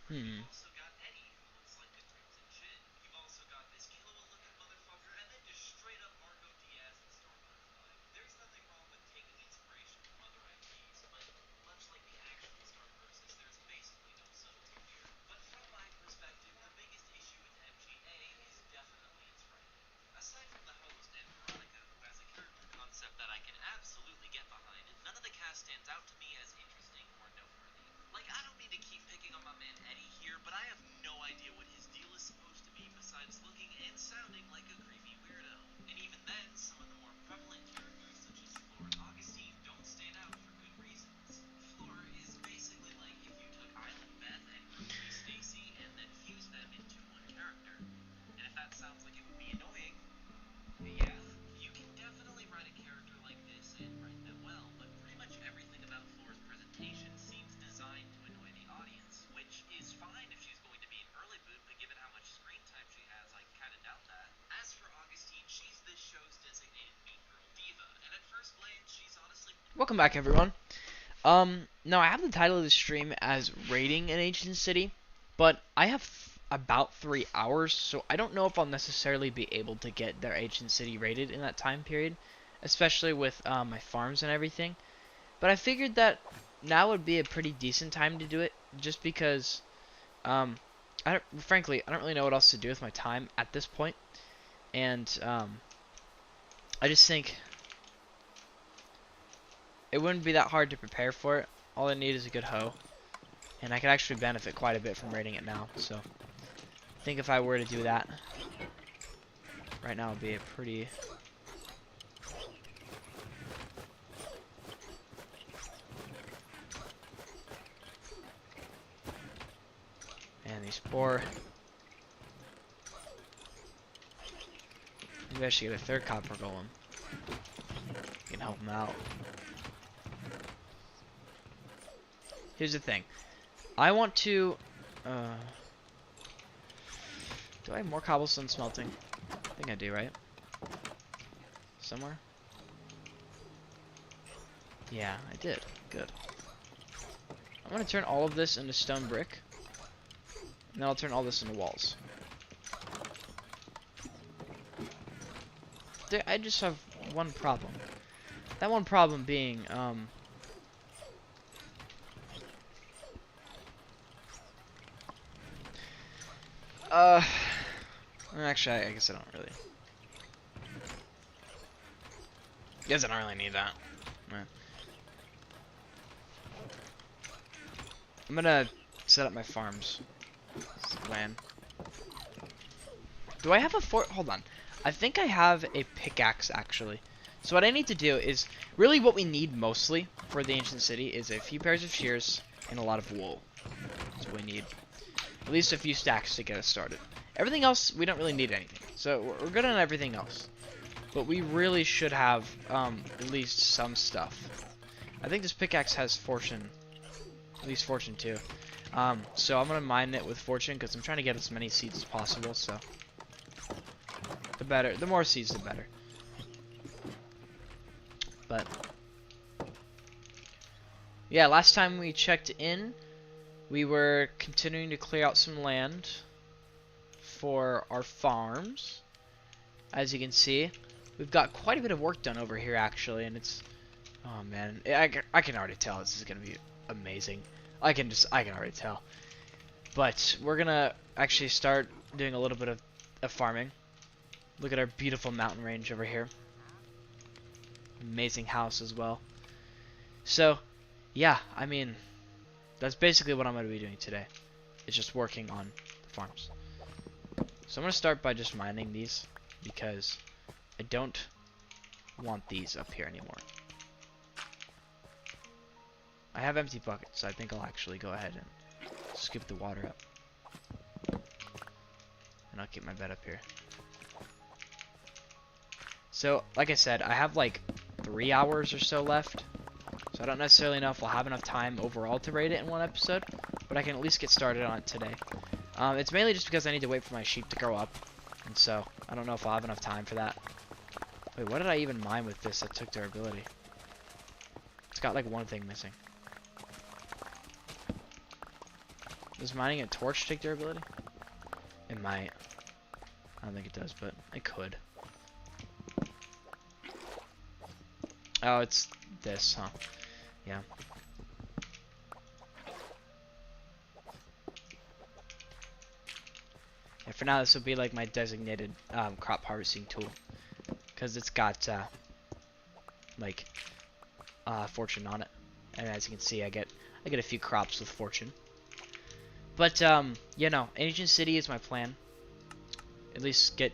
Hmm. Welcome back, everyone. Now I have the title of the stream as rating an ancient city, but I have about 3 hours, so I don't know if I'll necessarily be able to get their ancient city rated in that time period, especially with my farms and everything. But I figured that now would be a pretty decent time to do it, just because, um, frankly, I don't really know what else to do with my time at this point, and I just think it wouldn't be that hard to prepare for it. All I need is a good hoe. And I could actually benefit quite a bit from rating it now. So I think if I were to do that, right now would be a pretty... And these poor... Maybe I should get a third copper golem. Can help them out. Here's the thing. I want to... do I have more cobblestone smelting? I think I do, right? Somewhere? Yeah, I did. Good. I'm going to turn all of this into stone brick. And then I'll turn all this into walls. I just have one problem. That one problem being, actually, I guess I don't really. Guess I don't really need that. I'm gonna set up my farms. That's the plan. Do I have a fort? Hold on. I think I have a pickaxe, actually. So what I need to do is, really what we need mostly for the ancient city is a few pairs of shears and a lot of wool. That's what we need. At least a few stacks to get us started. Everything else, we don't really need anything. So we're good on everything else. But we really should have at least some stuff. I think this pickaxe has fortune. At least fortune too. So I'm going to mine it with fortune because I'm trying to get as many seeds as possible. So the better. The more seeds, the better. But yeah, last time we checked in, we were continuing to clear out some land for our farms. As you can see, we've got quite a bit of work done over here actually, and it's, oh man, I can already tell this is gonna be amazing. I can already tell. But we're gonna actually start doing a little bit of farming. Look at our beautiful mountain range over here. Amazing house as well. So, yeah, I mean, that's basically what I'm gonna be doing today. It's just working on the farms. So I'm gonna start by just mining these because I don't want these up here anymore. I have empty buckets, so I think I'll actually go ahead and scoop the water up. And I'll keep my bed up here. So, like I said, I have like 3 hours or so left. So I don't necessarily know if we'll have enough time overall to rate it in one episode, but I can at least get started on it today. It's mainly just because I need to wait for my sheep to grow up, and so I don't know if I'll have enough time for that. Wait, what did I even mine with this that took durability? It's got like one thing missing. Does mining a torch take durability? It might. I don't think it does, but it could. Oh, it's this, huh? Yeah. And for now, this will be like my designated crop harvesting tool, because it's got like fortune on it, and as you can see, I get a few crops with fortune. But you know, Ancient City is my plan. At least get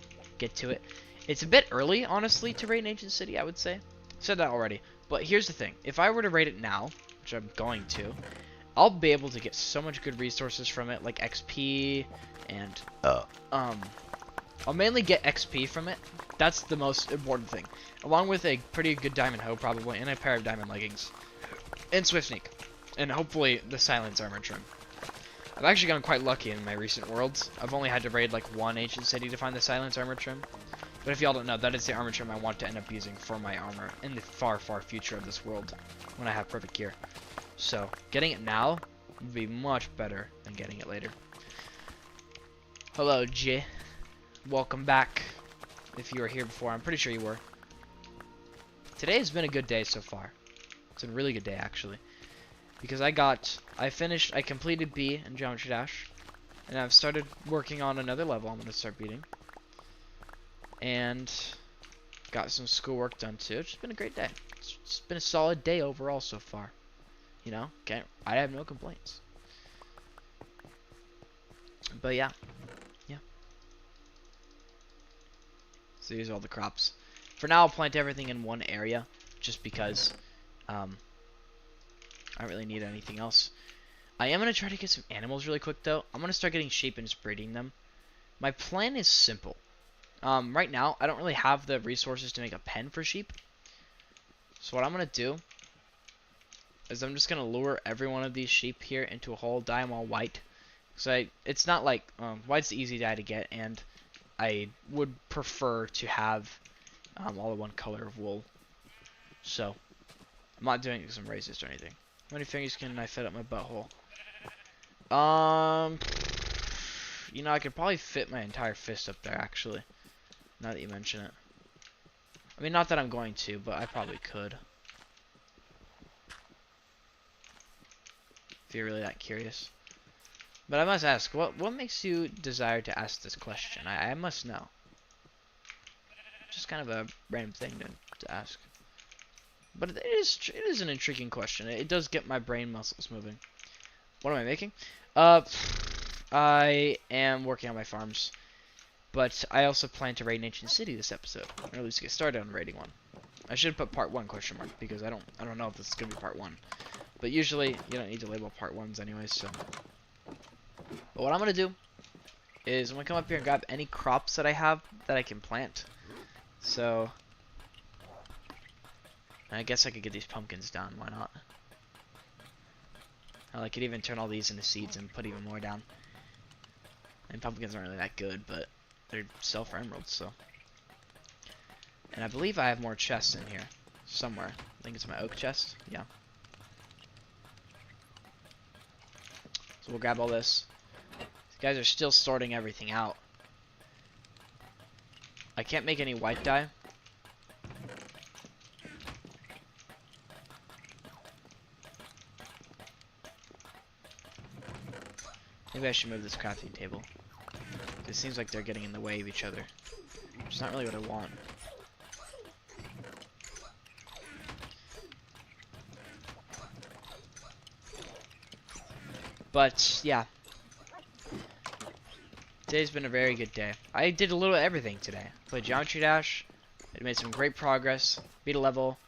to it. It's a bit early, honestly, to raid an Ancient City, I would say. Said that already. But here's the thing. If I were to raid it now, which I'm going to, I'll be able to get so much good resources from it, like XP, and I'll mainly get XP from it. That's the most important thing. Along with a pretty good diamond hoe, probably, and a pair of diamond leggings. And Swift Sneak. And hopefully the Silence Armor Trim. I've actually gotten quite lucky in my recent worlds. I've only had to raid like one Ancient City to find the Silence Armor Trim. But if y'all don't know, that is the armor trim I want to end up using for my armor in the far, far future of this world when I have perfect gear. So, getting it now would be much better than getting it later. Hello, J. Welcome back. If you were here before, I'm pretty sure you were. Today has been a good day so far. It's been a really good day, actually. Because I completed B in Geometry Dash. And I've started working on another level I'm going to start beating. And got some schoolwork done too. It's just been a great day. It's been a solid day overall so far. You know, I have no complaints. But yeah. So these are all the crops. For now, I'll plant everything in one area, just because I don't really need anything else. I am gonna try to get some animals really quick though. I'm gonna start getting sheep and just breeding them. My plan is simple. Right now, I don't really have the resources to make a pen for sheep. So what I'm going to do is I'm just going to lure every one of these sheep here into a hole, dye them all white. So it's not like, white's the easy dye to get, and I would prefer to have all the one color of wool. So, I'm not doing it because I'm racist or anything. How many fingers can I fit up my butthole? You know, I could probably fit my entire fist up there, actually. Now that you mention it. I mean, not that I'm going to, but I probably could. If you're really that curious. But I must ask, what makes you desire to ask this question? I must know. Just kind of a random thing to ask. But it is an intriguing question. It does get my brain muscles moving. What am I making? I am working on my farms. But I also plan to raid an Ancient City this episode, or at least get started on raiding one. I should put part 1 question mark because I don't know if this is gonna be part 1. But usually you don't need to label part 1s anyways. So, but what I'm gonna do is I'm gonna come up here and grab any crops that I have that I can plant. So I guess I could get these pumpkins down. Why not? Hell, I could even turn all these into seeds and put even more down. And pumpkins aren't really that good, but they're sell for emeralds, so. And I believe I have more chests in here. Somewhere. I think it's my oak chest. Yeah. So we'll grab all this. These guys are still sorting everything out. I can't make any white dye. Maybe I should move this crafting table. It seems like they're getting in the way of each other. Which is not really what I want. But, yeah. Today's been a very good day. I did a little of everything today. Played Geometry Dash. I made some great progress. Beat a level.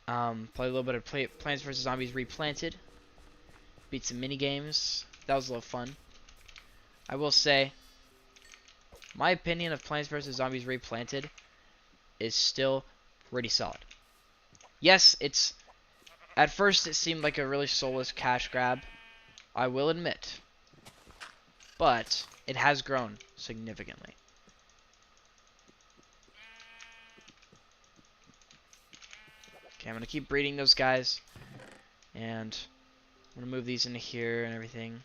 Played a little bit of Plants vs. Zombies Replanted. Beat some mini games. That was a little fun. I will say, my opinion of Plants vs. Zombies Replanted is still pretty solid. Yes, at first it seemed like a really soulless cash grab, I will admit, but it has grown significantly. Okay, I'm gonna keep breeding those guys, and I'm gonna move these into here and everything.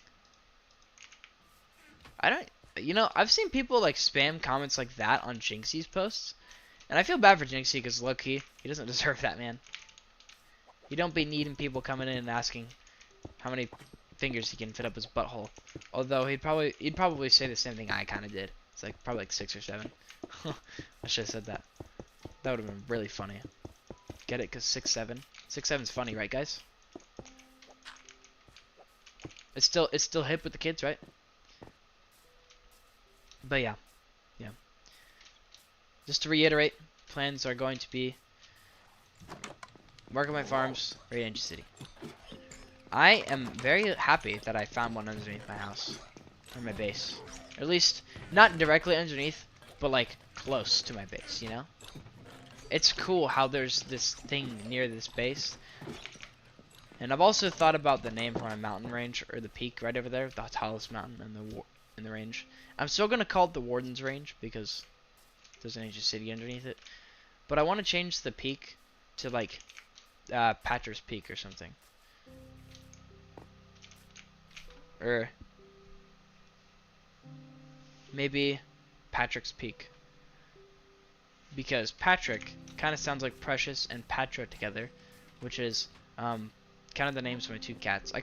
I don't. You know, I've seen people like spam comments like that on Jinxie's posts, and I feel bad for Jinxie because low key, he doesn't deserve that, man. You don't be needing people coming in and asking how many fingers he can fit up his butthole. Although he'd probably say the same thing I kind of did. It's like probably like 6 or 7. I should have said that. That would have been really funny. Get it? Cause 6, 7. 6, 7's funny, right, guys? It's still hip with the kids, right? But yeah, yeah. Just to reiterate, plans are going to be work on my farms, raid Ancient City. I am very happy that I found one underneath my house, or my base. Or at least, not directly underneath, but like close to my base, you know? It's cool how there's this thing near this base. And I've also thought about the name for my mountain range, or the peak right over there, the tallest mountain in the range. I'm still gonna call it the Warden's Range because there's an ancient city underneath it. But I want to change the peak to like Patra's Peak or something. Or maybe Patrick's Peak. Because Patrick kind of sounds like Precious and Patra together, which is kind of the names of my 2 cats.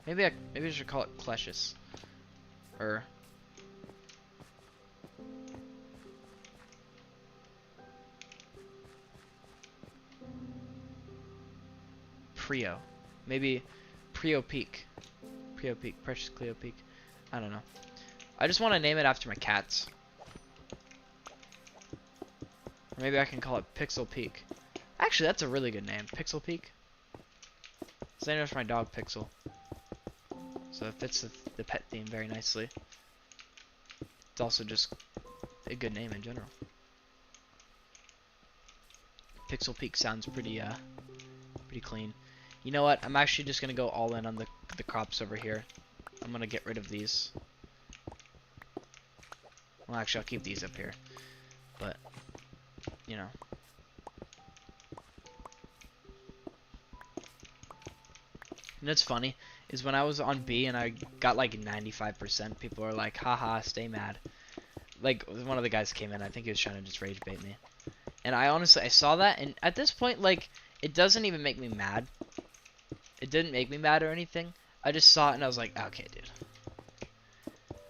Maybe I should call it Clecious. Or Prio. Maybe Prio Peak. Prio Peak. Precious Cleo Peak. I don't know. I just want to name it after my cats. Or maybe I can call it Pixel Peak. Actually, that's a really good name. Pixel Peak. It's named after my dog, Pixel. So it fits the pet theme very nicely. It's also just a good name in general. Pixel Peak sounds pretty clean. You know what? I'm actually just gonna go all in on the crops over here. I'm gonna get rid of these. Well, actually, I'll keep these up here. But you know. And what's funny is when I was on B and I got like 95%, people are like, haha, stay mad. Like, one of the guys came in, I think he was trying to just rage bait me. And I saw that, and at this point, like, it doesn't even make me mad. It didn't make me mad or anything. I just saw it and I was like, okay, dude.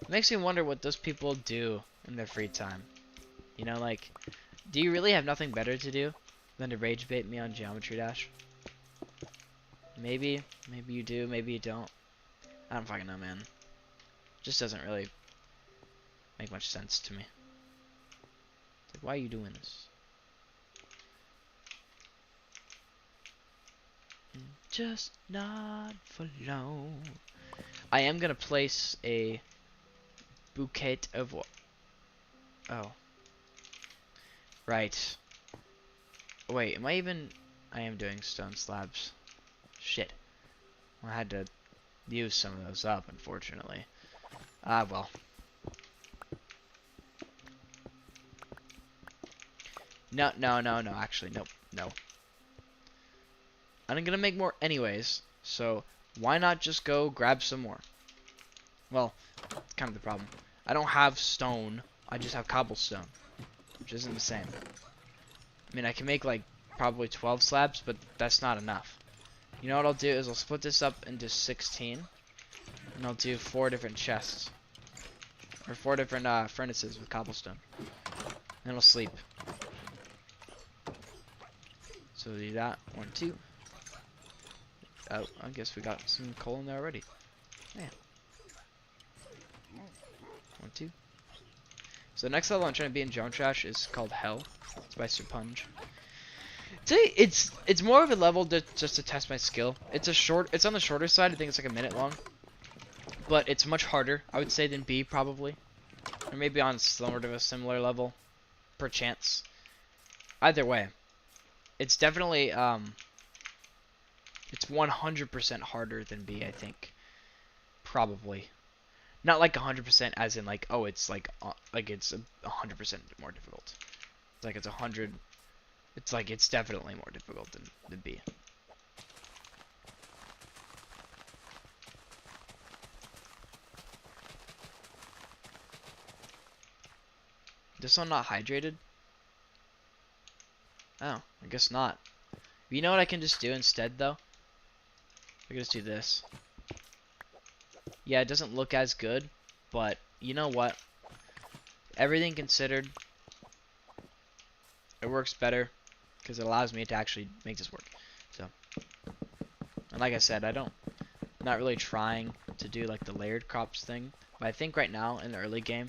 It makes me wonder what those people do in their free time. You know, like, do you really have nothing better to do than to rage bait me on Geometry Dash? Maybe you do, maybe you don't. I don't fucking know, man. Just doesn't really make much sense to me. It's like, why are you doing this? Just not for long. I am gonna place a bouquet of oh. Right. Wait, am I even... I am doing stone slabs. Shit. I had to use some of those up, unfortunately. Ah, well. No, actually, nope, no. I'm gonna make more anyways, so why not just go grab some more? Well, that's kind of the problem. I don't have stone, I just have cobblestone, which isn't the same. I mean, I can make like probably 12 slabs, but that's not enough. You know what I'll do is I'll split this up into 16, and I'll do 4 different chests, or 4 different furnaces with cobblestone. Then I'll sleep. So do that. 1, 2. Oh, I guess we got some coal in there already. Yeah. 1, 2. So the next level I'm trying to be in Geometry Dash is called Hell. It's by Sir Punj. It's more of a level just to test my skill. It's on the shorter side. I think it's like a minute long. But it's much harder, I would say, than B probably. Or maybe on somewhat of a similar level, perchance. Either way, it's definitely it's 100% harder than B, I think. Probably. Not like 100% as in like, oh, it's like it's 100% more difficult. It's like it's 100. It's like it's definitely more difficult than B. This one not hydrated? Oh, I guess not. You know what I can just do instead, though? I can just do this. Yeah, it doesn't look as good, but you know what? Everything considered, it works better because it allows me to actually make this work. So, and like I said, I'm not really trying to do like the layered crops thing, but I think right now in the early game,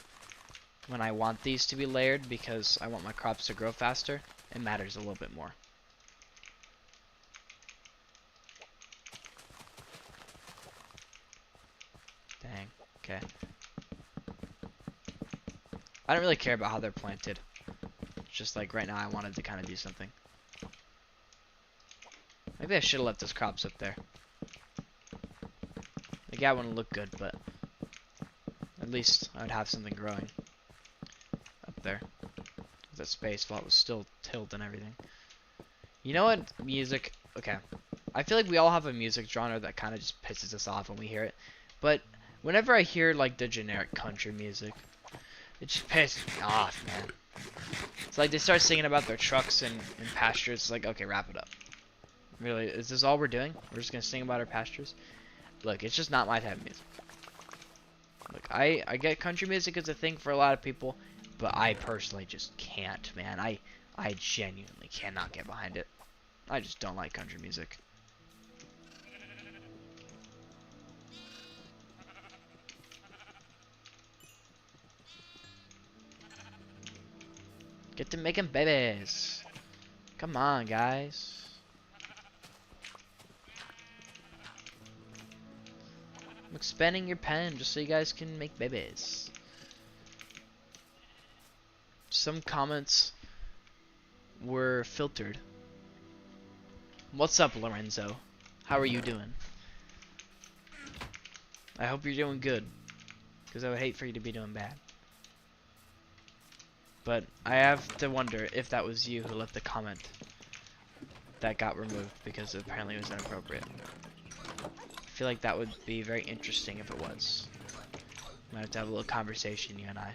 when I want these to be layered because I want my crops to grow faster, it matters a little bit more. Dang, okay. I don't really care about how they're planted. It's just like right now I wanted to kind of do something. Maybe I should have left those crops up there. The guy wouldn't look good, but at least I would have something growing up there. That space while it was still tilled and everything. You know what? Music. Okay. I feel like we all have a music genre that kind of just pisses us off when we hear it. But whenever I hear like the generic country music, it just pisses me off, man. It's like they start singing about their trucks and pastures. It's like, okay, wrap it up. Really, is this all we're doing? We're just gonna sing about our pastures? Look, it's just not my type of music. Look, I get country music as a thing for a lot of people, but I personally just can't, man. I genuinely cannot get behind it. I just don't like country music. Get to making babies. Come on, guys. I'm expanding your pen just so you guys can make babies. Some comments were filtered. What's up, Lorenzo? How are you doing? I hope you're doing good, because I would hate for you to be doing bad. But I have to wonder if that was you who left the comment that got removed because apparently it was inappropriate. I feel like that would be very interesting if it was. Might have to have a little conversation, you and I.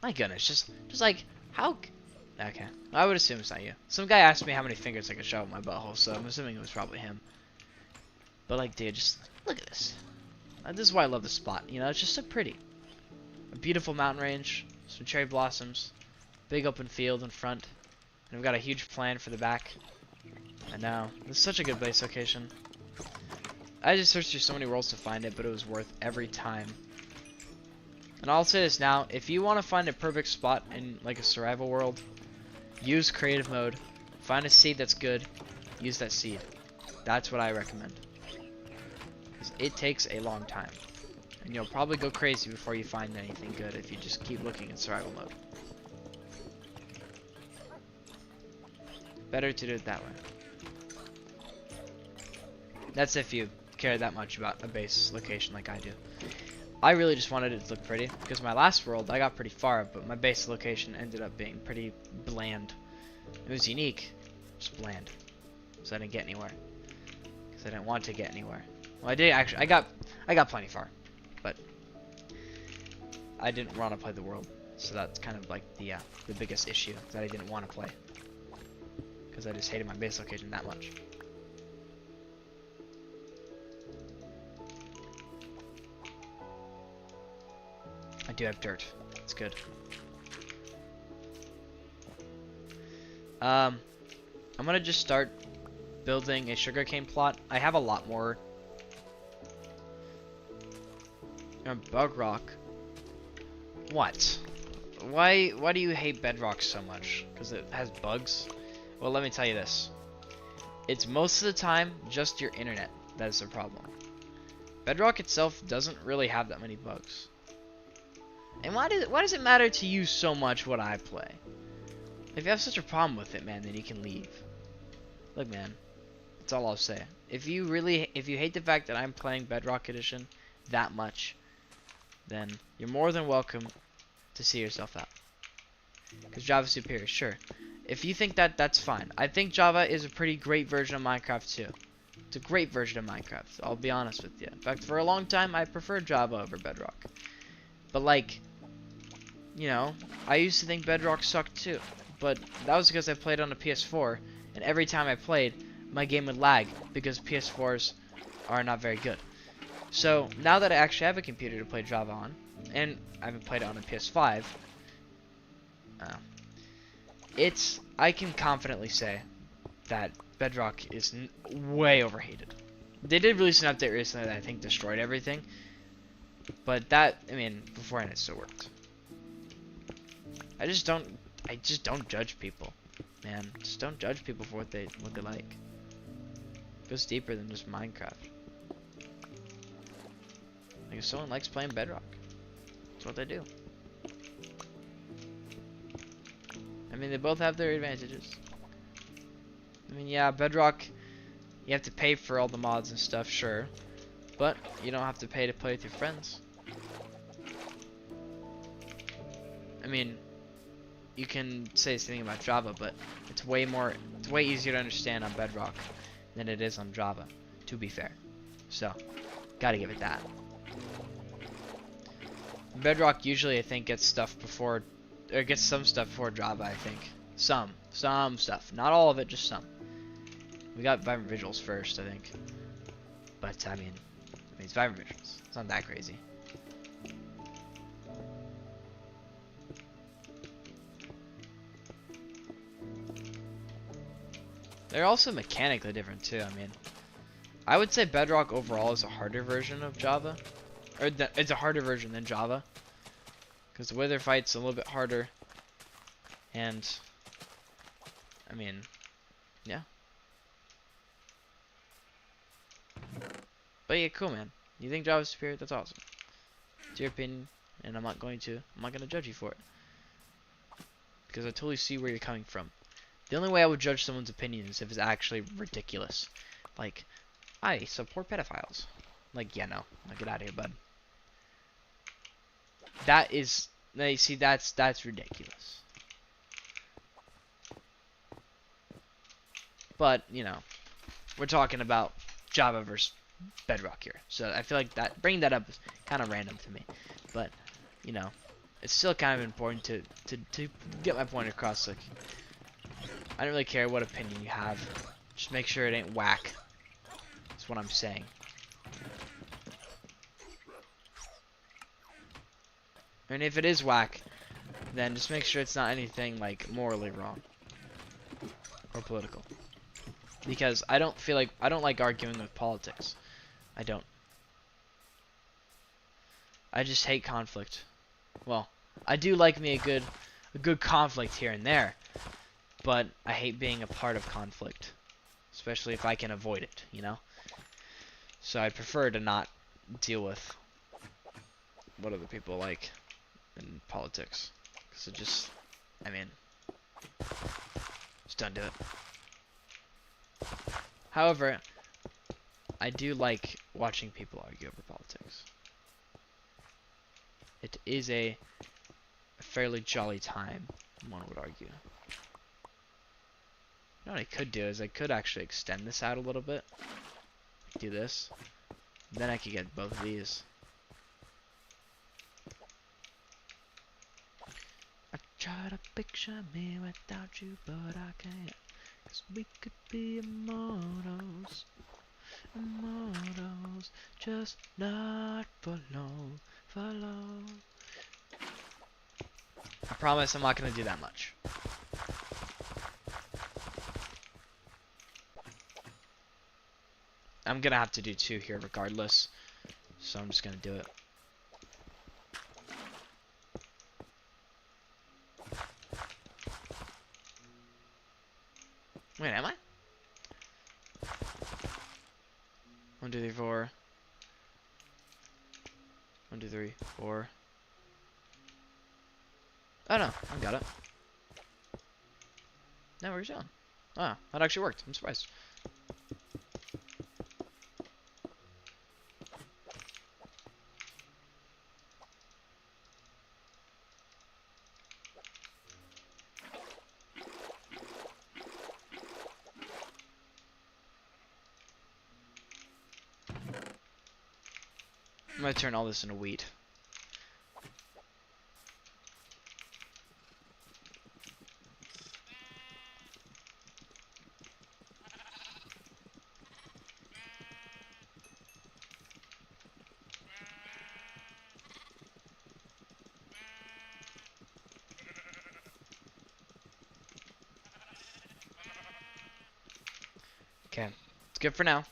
My goodness, just like, how... Okay, I would assume it's not you. Some guy asked me how many fingers I could shove in my butthole, so I'm assuming it was probably him. But like, dude, just look at this. This is why I love this spot, you know, it's just so pretty. A beautiful mountain range, some cherry blossoms, big open field in front, and we've got a huge plan for the back. And now, this is such a good base location. I just searched through so many worlds to find it, but it was worth every time. And I'll say this now, if you want to find a perfect spot in like a survival world, use creative mode, find a seed that's good, use that seed. That's what I recommend. Because it takes a long time. And you'll probably go crazy before you find anything good if you just keep looking in survival mode. Better to do it that way. That's if you care that much about a base location like I do. I really just wanted it to look pretty, because my last world I got pretty far, but my base location ended up being pretty bland. It was unique, just bland. So I didn't get anywhere. Because I didn't want to get anywhere. Well, I did actually. I got plenty far, but I didn't want to play the world. So that's kind of like the biggest issue, that I didn't want to play. Because I just hated my base location that much. I do have dirt. It's good. I'm gonna just start building a sugarcane plot. I have a lot more. Bug rock. What? Why do you hate bedrock so much? Because it has bugs? Well, let me tell you this. It's most of the time just your internet that is the problem. Bedrock itself doesn't really have that many bugs. And why does it matter to you so much what I play? If you have such a problem with it, man, then you can leave. Look, man, that's all I'll say. If you hate the fact that I'm playing Bedrock Edition that much, then you're more than welcome to see yourself out. Because Java's superior, sure. If you think that, that's fine. I think Java is a pretty great version of Minecraft too. It's a great version of Minecraft, I'll be honest with you. In fact, for a long time, I preferred Java over Bedrock. But like, you know, I used to think Bedrock sucked too, but that was because I played on a PS4, and every time I played, my game would lag because PS4s are not very good. So now that I actually have a computer to play Java on, and I haven't played it on a PS5, uh, I can confidently say that Bedrock is way overhated. They did release an update recently that I think destroyed everything, but that, I mean, beforehand it still worked. I just don't judge people, man. Just don't judge people for what they like. It goes deeper than just Minecraft. Like if someone likes playing Bedrock, that's what they do. I mean, they both have their advantages. I mean, yeah, Bedrock, you have to pay for all the mods and stuff, sure, but you don't have to pay to play with your friends. I mean, you can say the same thing about Java, but it's way easier to understand on Bedrock than it is on Java, to be fair. So, gotta give it that. Bedrock usually, I think, gets some stuff before Java, I think. Some stuff. Not all of it, just some. We got Vibrant Visuals first, I think. But, I mean it's Vibrant Visuals. It's not that crazy. They're also mechanically different, too. I mean, I would say Bedrock overall is a harder version of Java. Or it's a harder version than Java. Because the Wither fight's a little bit harder. And, I mean, yeah. But yeah, cool, man. You think Java's superior? That's awesome. It's your opinion, and I'm not gonna judge you for it. Because I totally see where you're coming from. The only way I would judge someone's opinion is if it's actually ridiculous. Like, I support pedophiles. Like, yeah, no. Like, get out of here, bud. That is, you see, that's ridiculous. But, you know, we're talking about Java versus Bedrock here. So I feel like bringing that up is kind of random to me. But, you know, it's still kind of important to get my point across. Like, I don't really care what opinion you have. Just make sure it ain't whack. That's what I'm saying. And if it is whack, then just make sure it's not anything like morally wrong or political. Because I don't like arguing with politics. I don't. I just hate conflict. Well, I do like me a good conflict here and there, but I hate being a part of conflict, especially if I can avoid it, you know? So I prefer to not deal with what other people like in politics, because it just, I mean, just don't do it. However, I do like watching people argue over politics. It is a fairly jolly time, one would argue. You know what I could do is I could actually extend this out a little bit. Do this. Then I could get both of these. I try to picture me without you, but I can't. 'Cause we could be immortals. Immortals, just not for long, for long. I promise I'm not gonna do that much. I'm gonna have to do 2 here regardless, so I'm just gonna do it. Wait, am I? 1, 2, 3, 4. 1, 2, 3, 4. Oh no, I got it. Now we're done. Wow, that actually worked. I'm surprised. I'm gonna turn all this into wheat. good for now.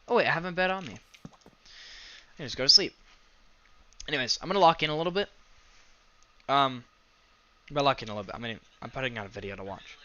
Oh wait, I have my bed on me. I can just go to sleep. Anyways, I'm gonna lock in a little bit. By lock in a little bit, I'm putting out a video to watch.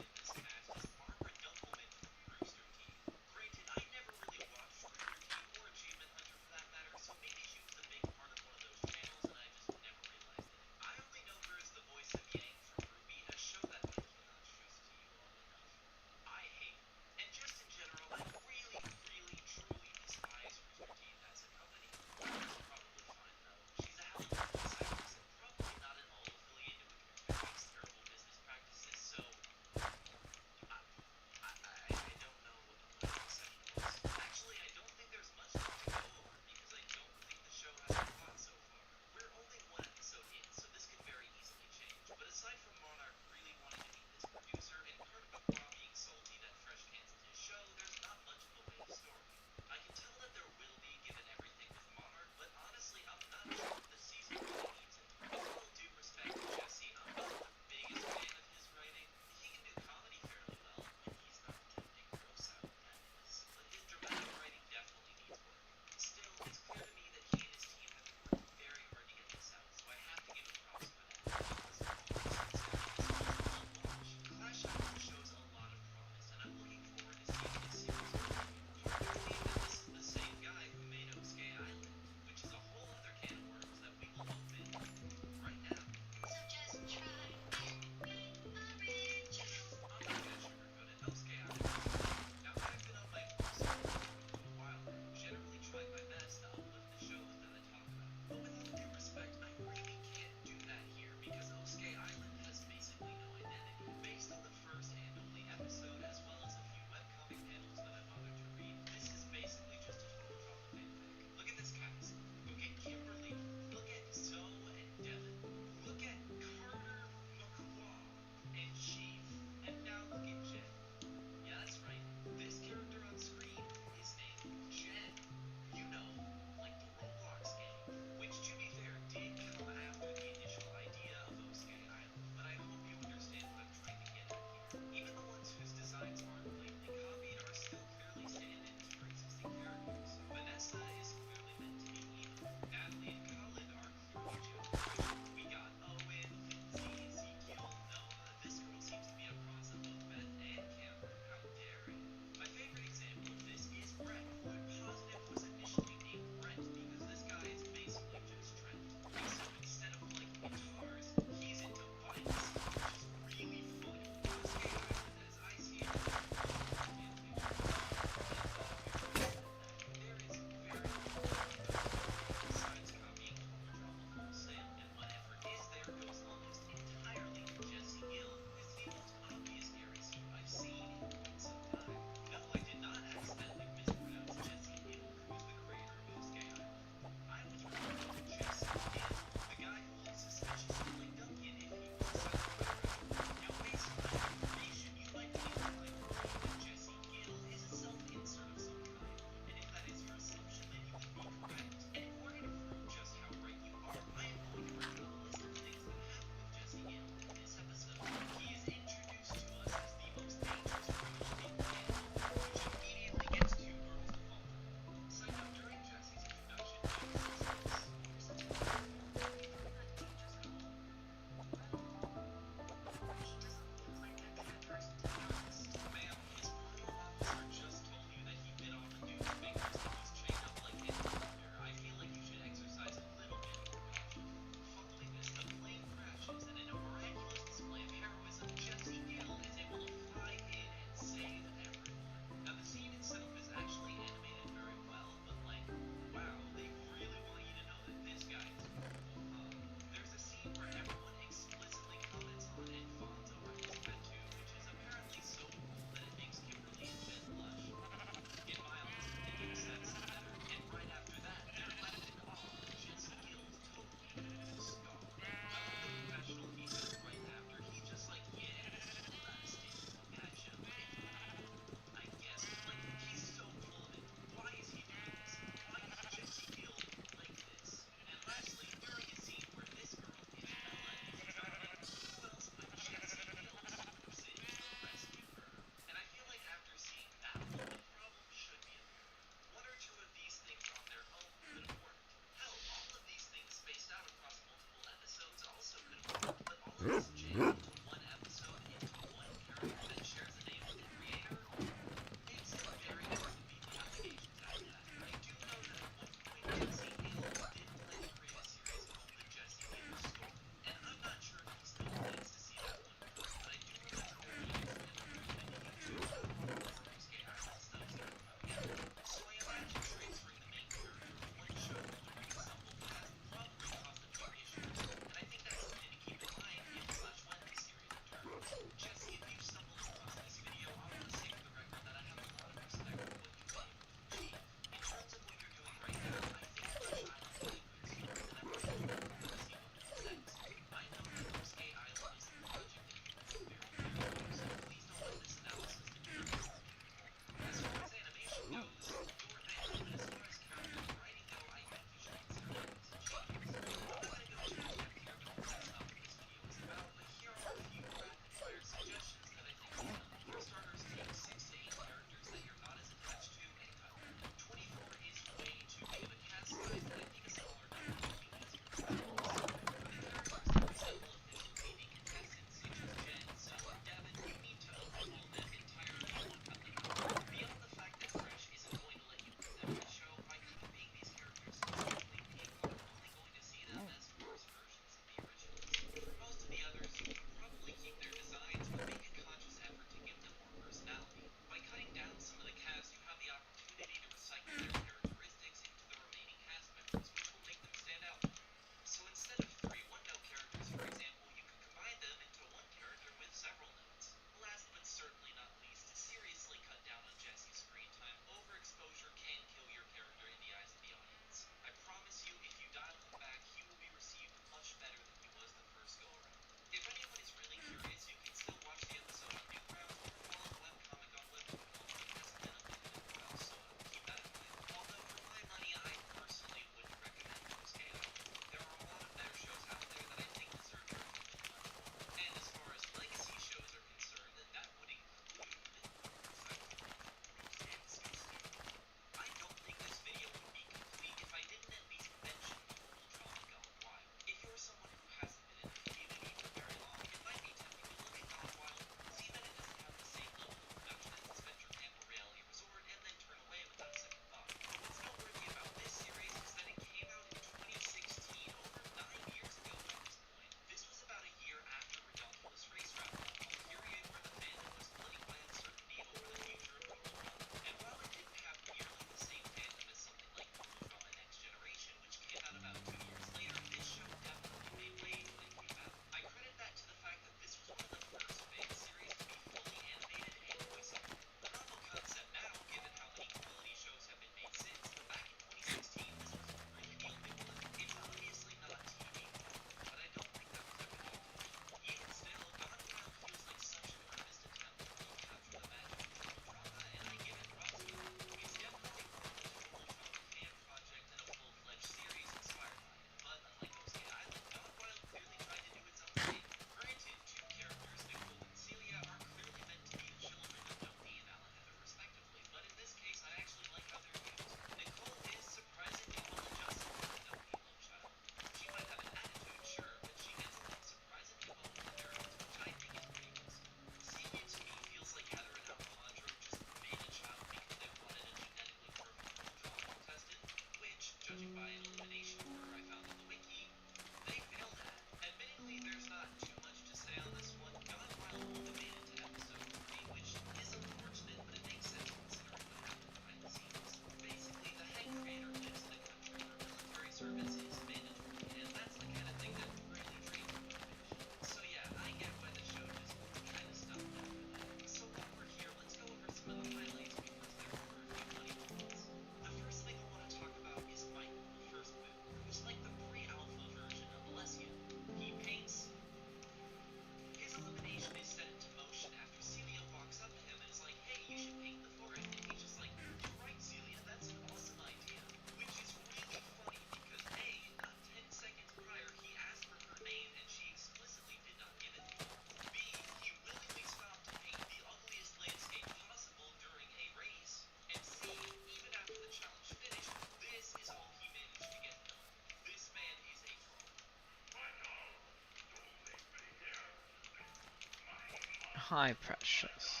Hi, precious.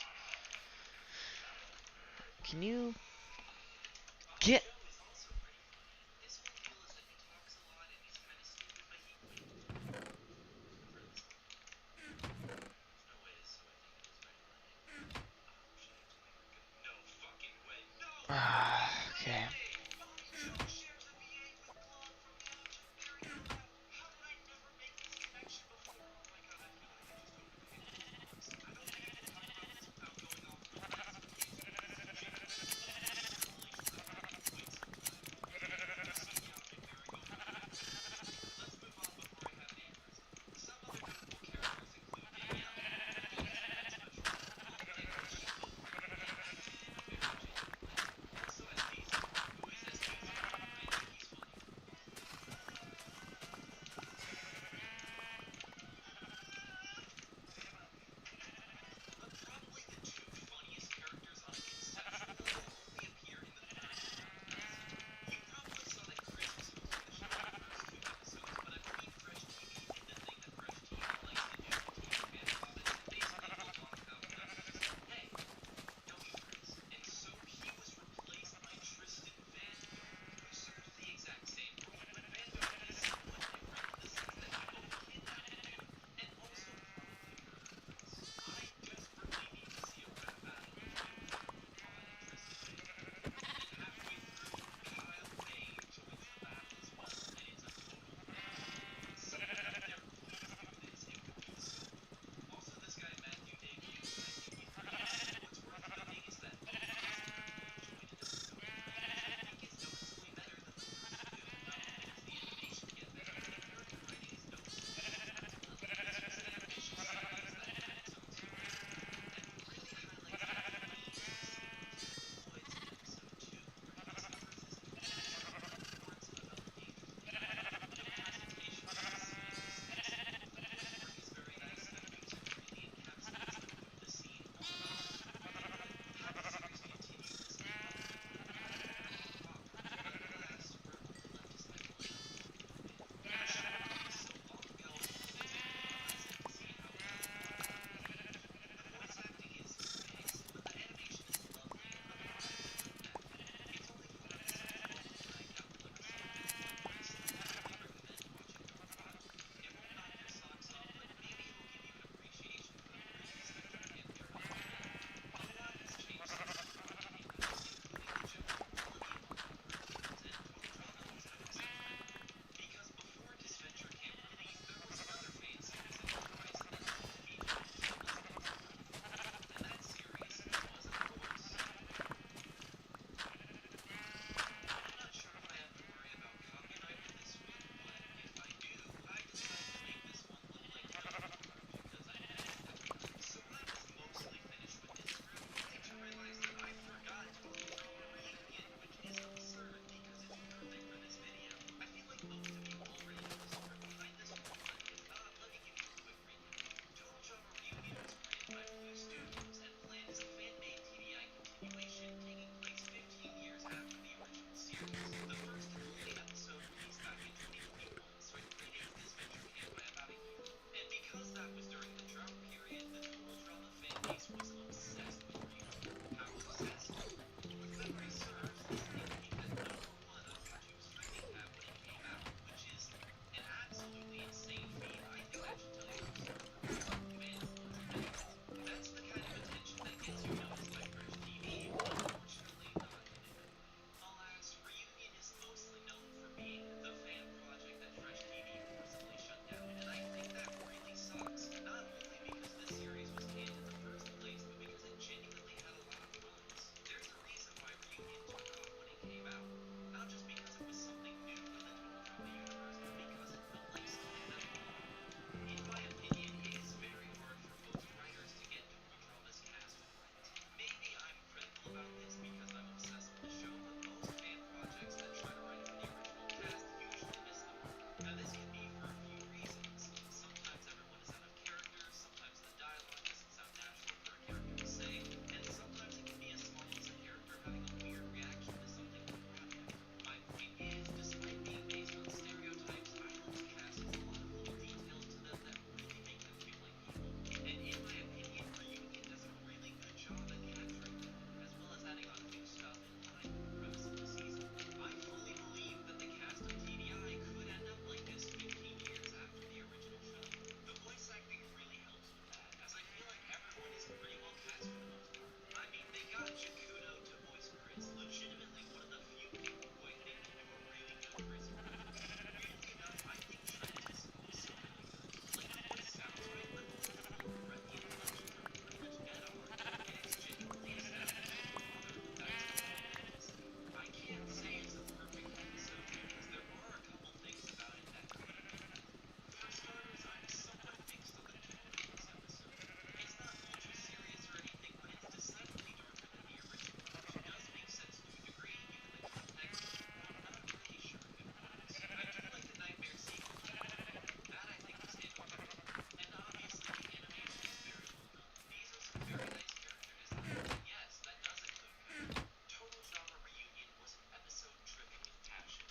Can you get? Okay.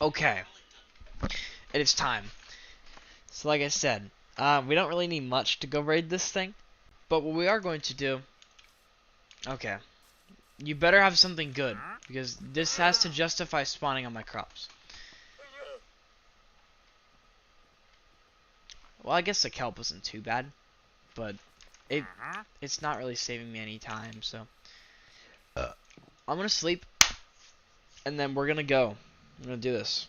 Okay, it is time. So like I said, we don't really need much to go raid this thing. But what we are going to do... Okay. You better have something good. Because this has to justify spawning on my crops. Well, I guess the kelp wasn't too bad. But it's not really saving me any time, so... I'm gonna sleep. And then we're gonna go. I'm gonna do this.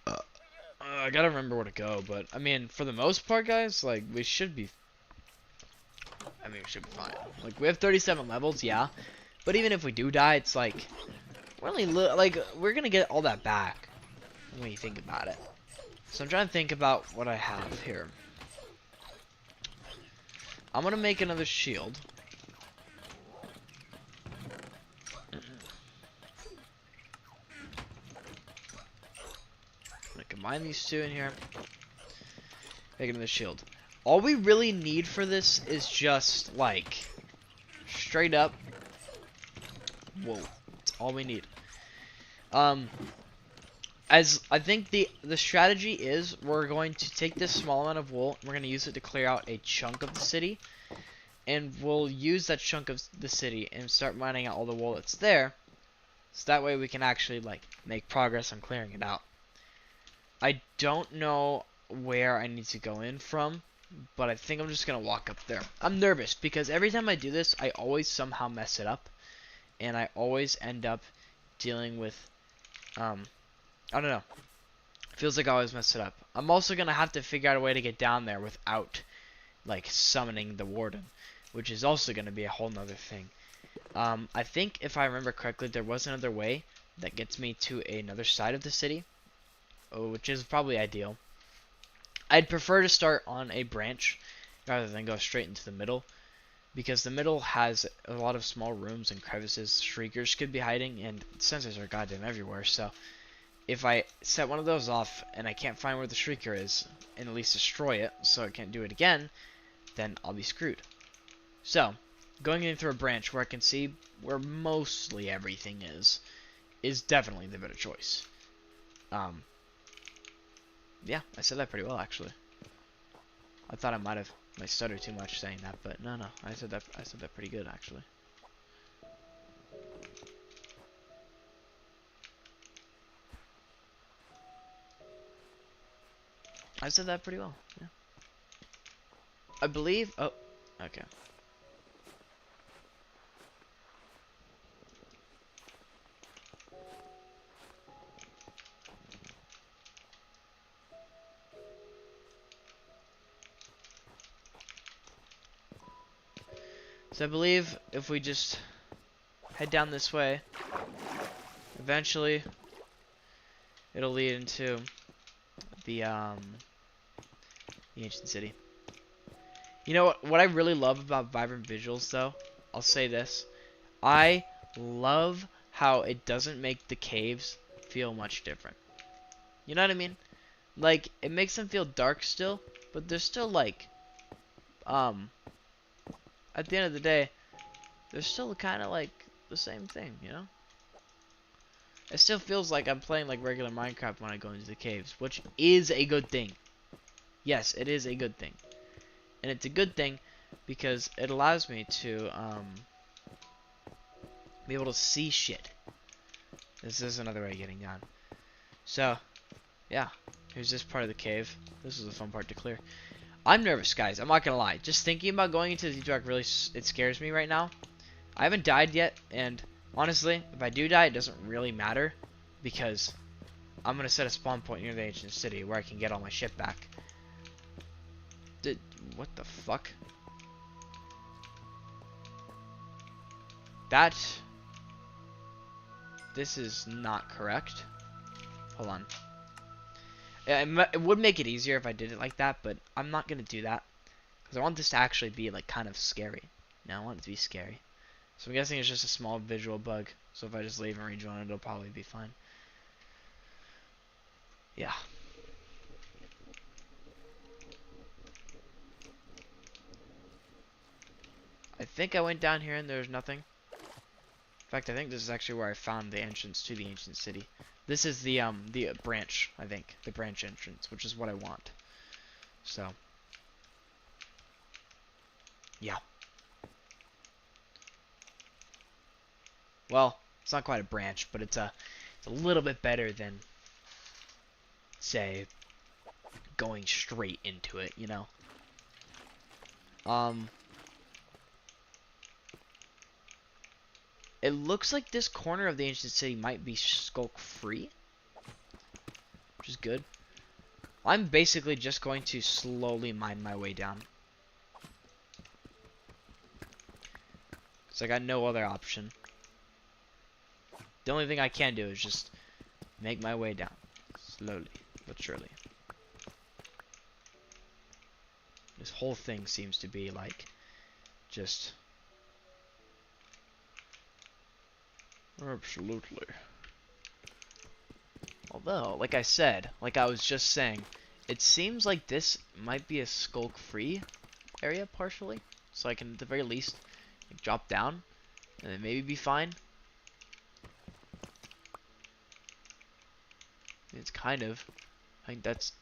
I gotta remember where to go, but I mean, for the most part, guys, like we should be. I mean, we should be fine. Like we have 37 levels, yeah, but even if we do die, it's like we're only like we're gonna get all that back when you think about it. So I'm trying to think about what I have here. I'm gonna make another shield. I'm gonna combine these two in here. Make another shield. All we really need for this is just like straight up. Whoa, that's all we need. As I think the strategy is, we're going to take this small amount of wool, we're going to use it to clear out a chunk of the city, and we'll use that chunk of the city and start mining out all the wool that's there, so that way we can actually like make progress on clearing it out. I don't know where I need to go in from, but I think I'm just going to walk up there. I'm nervous because every time I do this, I always somehow mess it up, and I always end up dealing with I don't know. Feels like I always mess it up. I'm also going to have to figure out a way to get down there without, like, summoning the warden, which is also going to be a whole nother thing. I think, if I remember correctly, there was another way that gets me to another side of the city, which is probably ideal. I'd prefer to start on a branch rather than go straight into the middle, because the middle has a lot of small rooms and crevices shriekers could be hiding, and sensors are goddamn everywhere, so... If I set one of those off and I can't find where the shrieker is, and at least destroy it so I can't do it again, then I'll be screwed. So, going in through a branch where I can see where mostly everything is definitely the better choice. Yeah, I said that pretty well actually. I thought I might stutter too much saying that, but no, I said that pretty good actually. I said that pretty well, yeah. I believe, oh, okay. So I believe if we just head down this way, eventually it'll lead into the ancient city. You know what I really love about Vibrant Visuals though? I'll say this. I love how it doesn't make the caves feel much different. You know what I mean? Like it makes them feel dark still, but they're still like at the end of the day, they're still kind of like the same thing, you know? It still feels like I'm playing like regular Minecraft when I go into the caves, which is a good thing. Yes, it is a good thing. And it's a good thing because it allows me to be able to see shit. This is another way of getting down. So, yeah. Here's this part of the cave. This is a fun part to clear. I'm nervous, guys. I'm not gonna lie. Just thinking about going into the dark really it scares me right now. I haven't died yet, and honestly, if I do die, it doesn't really matter because I'm gonna set a spawn point near the ancient city where I can get all my shit back. What the fuck? This is not correct. Hold on. It would make it easier if I did it like that, but I'm not gonna do that because I want this to actually be like kind of scary. Now I want it to be scary. So I'm guessing it's just a small visual bug. So if I just leave and rejoin it, it'll probably be fine. Yeah. I think I went down here and there's nothing. fact, I think this is actually where I found the entrance to the ancient city. This is the branch, I think. The branch entrance, which is what I want. So, yeah. Well, it's not quite a branch, but it's a little bit better than, say, going straight into it, you know? It looks like this corner of the ancient city might be skulk free, which is good. I'm basically just going to slowly mine my way down, because I got no other option. The only thing I can do is just make my way down, slowly but surely. This whole thing seems to be like, just... Absolutely. Although, like I said, like I was just saying, it seems like this might be a skulk-free area partially. So I can, at the very least, like, drop down and then maybe be fine. It's kind of. I think that's...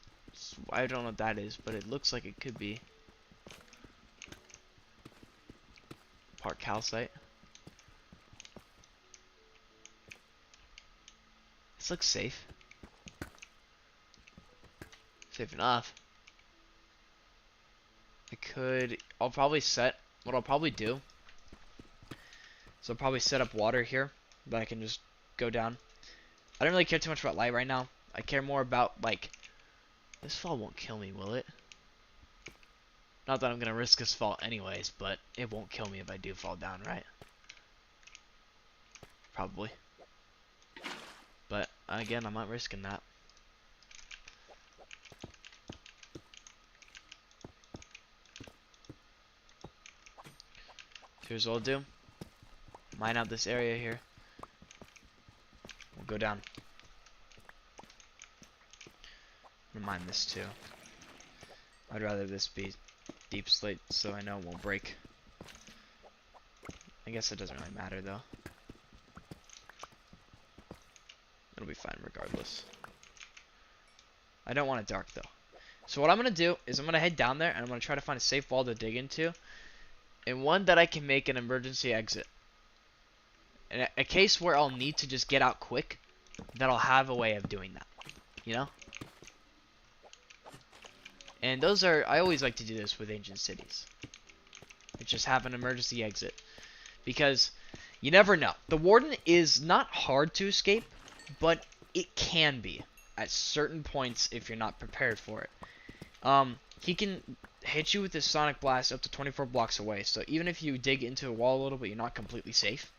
I don't know what that is, but it looks like it could be. Part calcite. This looks safe. Safe enough. I'll probably set, what I'll probably do, so I'll probably set up water here, but I can just go down. I don't really care too much about light right now. I care more about, like, this fall won't kill me, will it? Not that I'm gonna risk this fall anyways, but it won't kill me if I do fall down, right? Probably. But, again, I'm not risking that. Here's what I'll do. Mine out this area here. We'll go down. I'm gonna mine this too. I'd rather this be deep slate so I know it won't break. I guess it doesn't really matter though. It'll be fine regardless. I don't want it dark though. So what I'm gonna do is I'm gonna head down there and I'm gonna try to find a safe wall to dig into, and one that I can make an emergency exit. In a case where I'll need to just get out quick, that I'll have a way of doing that. You know? And those are, I always like to do this with ancient cities. It's just have an emergency exit. Because you never know. The warden is not hard to escape, but it can be at certain points if you're not prepared for it. He can hit you with his sonic blast up to 24 blocks away. So even if you dig into a wall a little bit, you're not completely safe.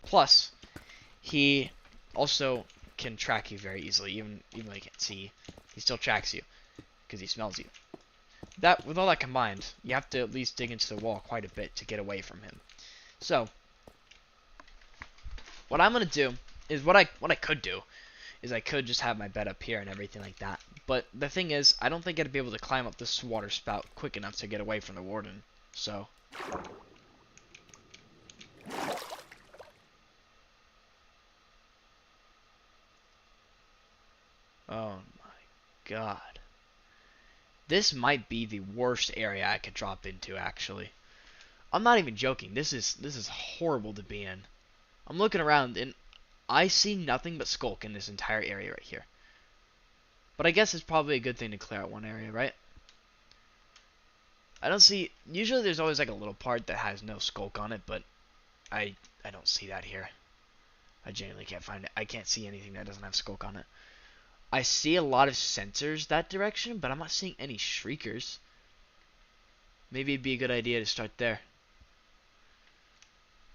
Plus, he also can track you very easily. Even though he can't see, he still tracks you because he smells you. That, with all that combined, you have to at least dig into the wall quite a bit to get away from him. So, what I'm gonna do is what I could do is I could just have my bed up here and everything like that. But the thing is, I don't think I'd be able to climb up this water spout quick enough to get away from the warden. So, oh my god. This might be the worst area I could drop into, actually. I'm not even joking. This is horrible to be in. I'm looking around and I see nothing but skulk in this entire area right here. But I guess it's probably a good thing to clear out one area, right? I don't see... Usually there's always like a little part that has no skulk on it, but I don't see that here. I genuinely can't find it. I can't see anything that doesn't have skulk on it. I see a lot of sensors that direction, but I'm not seeing any shriekers. Maybe it'd be a good idea to start there.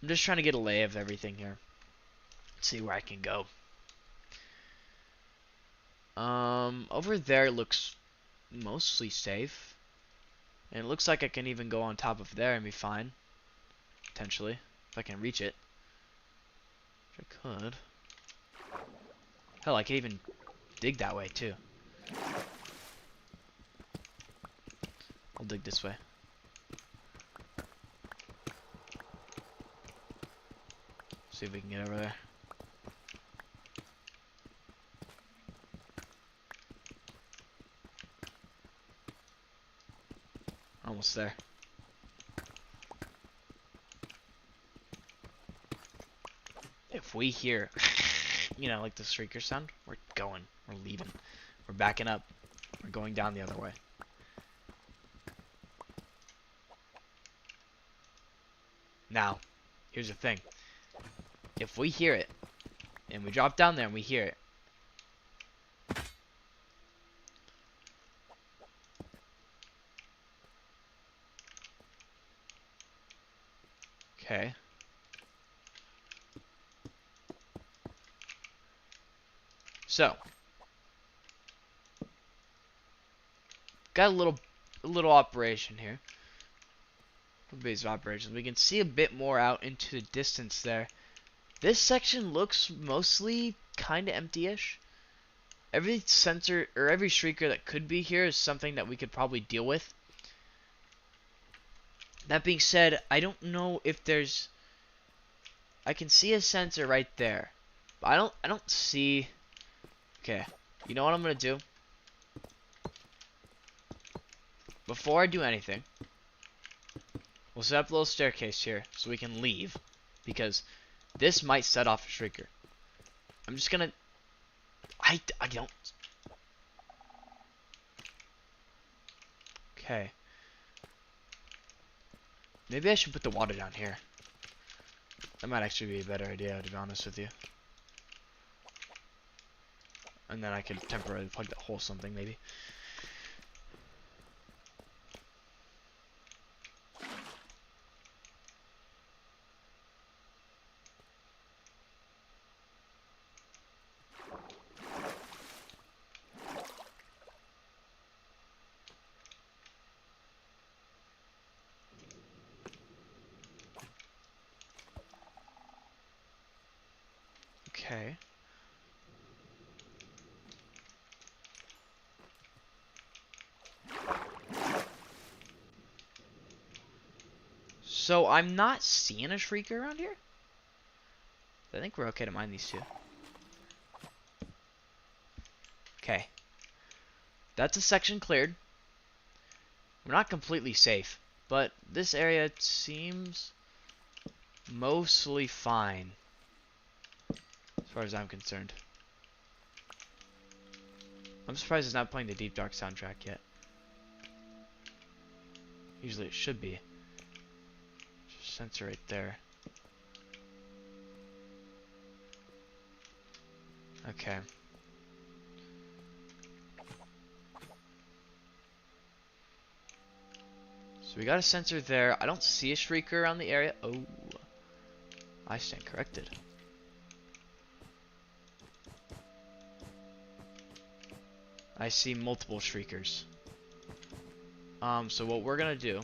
I'm just trying to get a lay of everything here. See where I can go. Over there looks mostly safe. And it looks like I can even go on top of there and be fine. Potentially. If I can reach it. Which I could. Hell, I could even dig that way too. I'll dig this way. See if we can get over there. Almost there. If we hear, you know, like the shrieker sound, we're going. We're leaving. We're backing up. We're going down the other way. Now, here's the thing. If we hear it, and we drop down there and we hear it, okay. So, got a little operation here. Base of operations. We can see a bit more out into the distance there. This section looks mostly kind of empty-ish. Every sensor or every shrieker that could be here is something that we could probably deal with. That being said, I don't know if there's. I can see a sensor right there, but I don't see. Okay, you know what I'm gonna do? Before I do anything, we'll set up a little staircase here so we can leave, because this might set off a shrieker. I'm just gonna. I don't. Okay. Maybe I should put the water down here. That might actually be a better idea, to be honest with you. And then I could temporarily plug that hole something, maybe. Okay. So I'm not seeing a shrieker around here. I think we're okay to mine these two. Okay. That's a section cleared. We're not completely safe, but this area seems mostly fine, as far as I'm concerned. I'm surprised it's not playing the Deep Dark soundtrack yet. Usually it should be. Just sensor right there. Okay. So we got a sensor there. I don't see a shrieker around the area. Oh, I stand corrected. I see multiple shriekers. So what we're gonna do.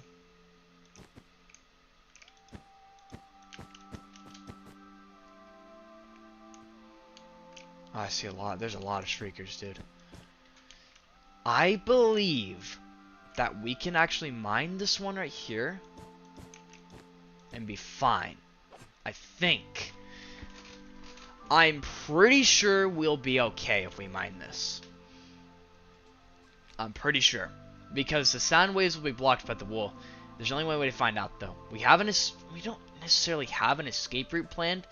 I see a lot. There's a lot of shriekers, dude. I believe that we can actually mine this one right here and be fine. I think. I'm pretty sure we'll be okay if we mine this. I'm pretty sure. Because the sound waves will be blocked by the wool. There's only one way to find out, though. We don't necessarily have an escape route planned,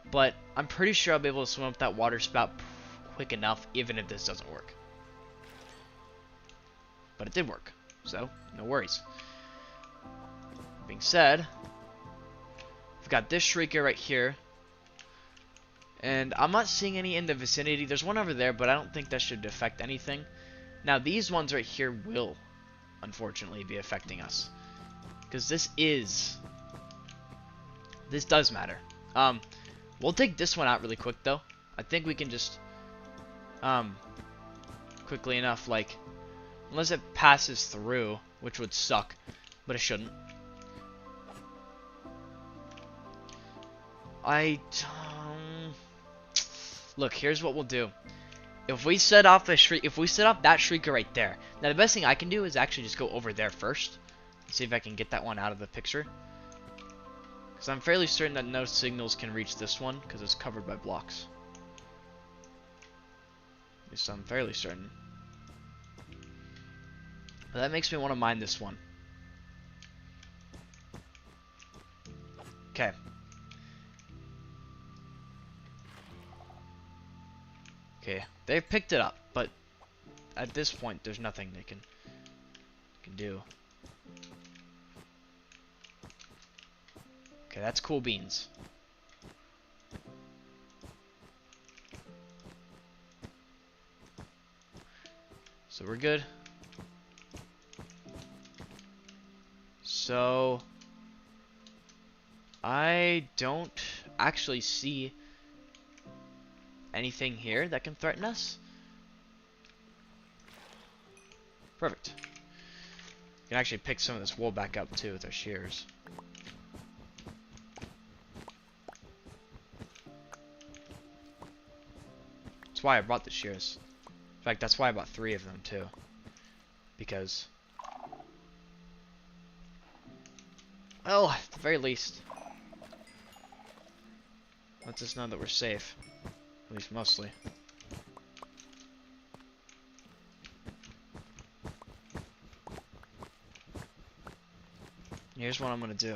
but I'm pretty sure I'll be able to swim up that water spout quick enough, even if this doesn't work. But it did work, so no worries. That being said, we've got this shrieker right here, and I'm not seeing any in the vicinity. There's one over there, but I don't think that should affect anything. Now these ones right here will, unfortunately, be affecting us, because this does matter. We'll take this one out really quick though. I think we can just quickly enough, like, unless it passes through, which would suck, but it shouldn't. Look, here's what we'll do. If we set off that shrieker right there. Now the best thing I can do is actually just go over there first. See if I can get that one out of the picture. Because I'm fairly certain that no signals can reach this one because it's covered by blocks. At least I'm fairly certain. But that makes me want to mine this one. Okay. Okay, they've picked it up, but at this point, there's nothing they can do. Okay, that's cool beans. So we're good. So I don't actually see anything here that can threaten us. Perfect. We can actually pick some of this wool back up too with our shears. That's why I brought the shears. In fact, that's why I bought 3 of them too. Because, well, at the very least, lets us know that we're safe. At least mostly. Here's what I'm gonna do.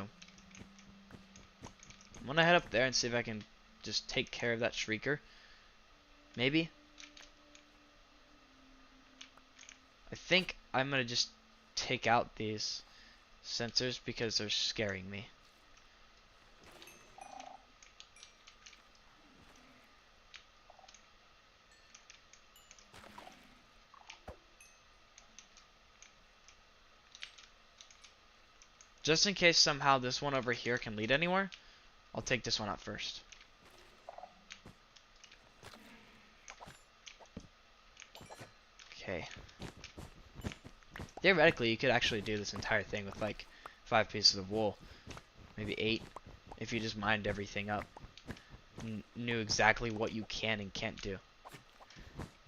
I'm gonna head up there and see if I can just take care of that shrieker. Maybe. I think I'm gonna just take out these sensors because they're scaring me. Just in case somehow this one over here can lead anywhere, I'll take this one out first. Okay. Theoretically, you could actually do this entire thing with like 5 pieces of wool. Maybe 8, if you just mined everything up. Knew exactly what you can and can't do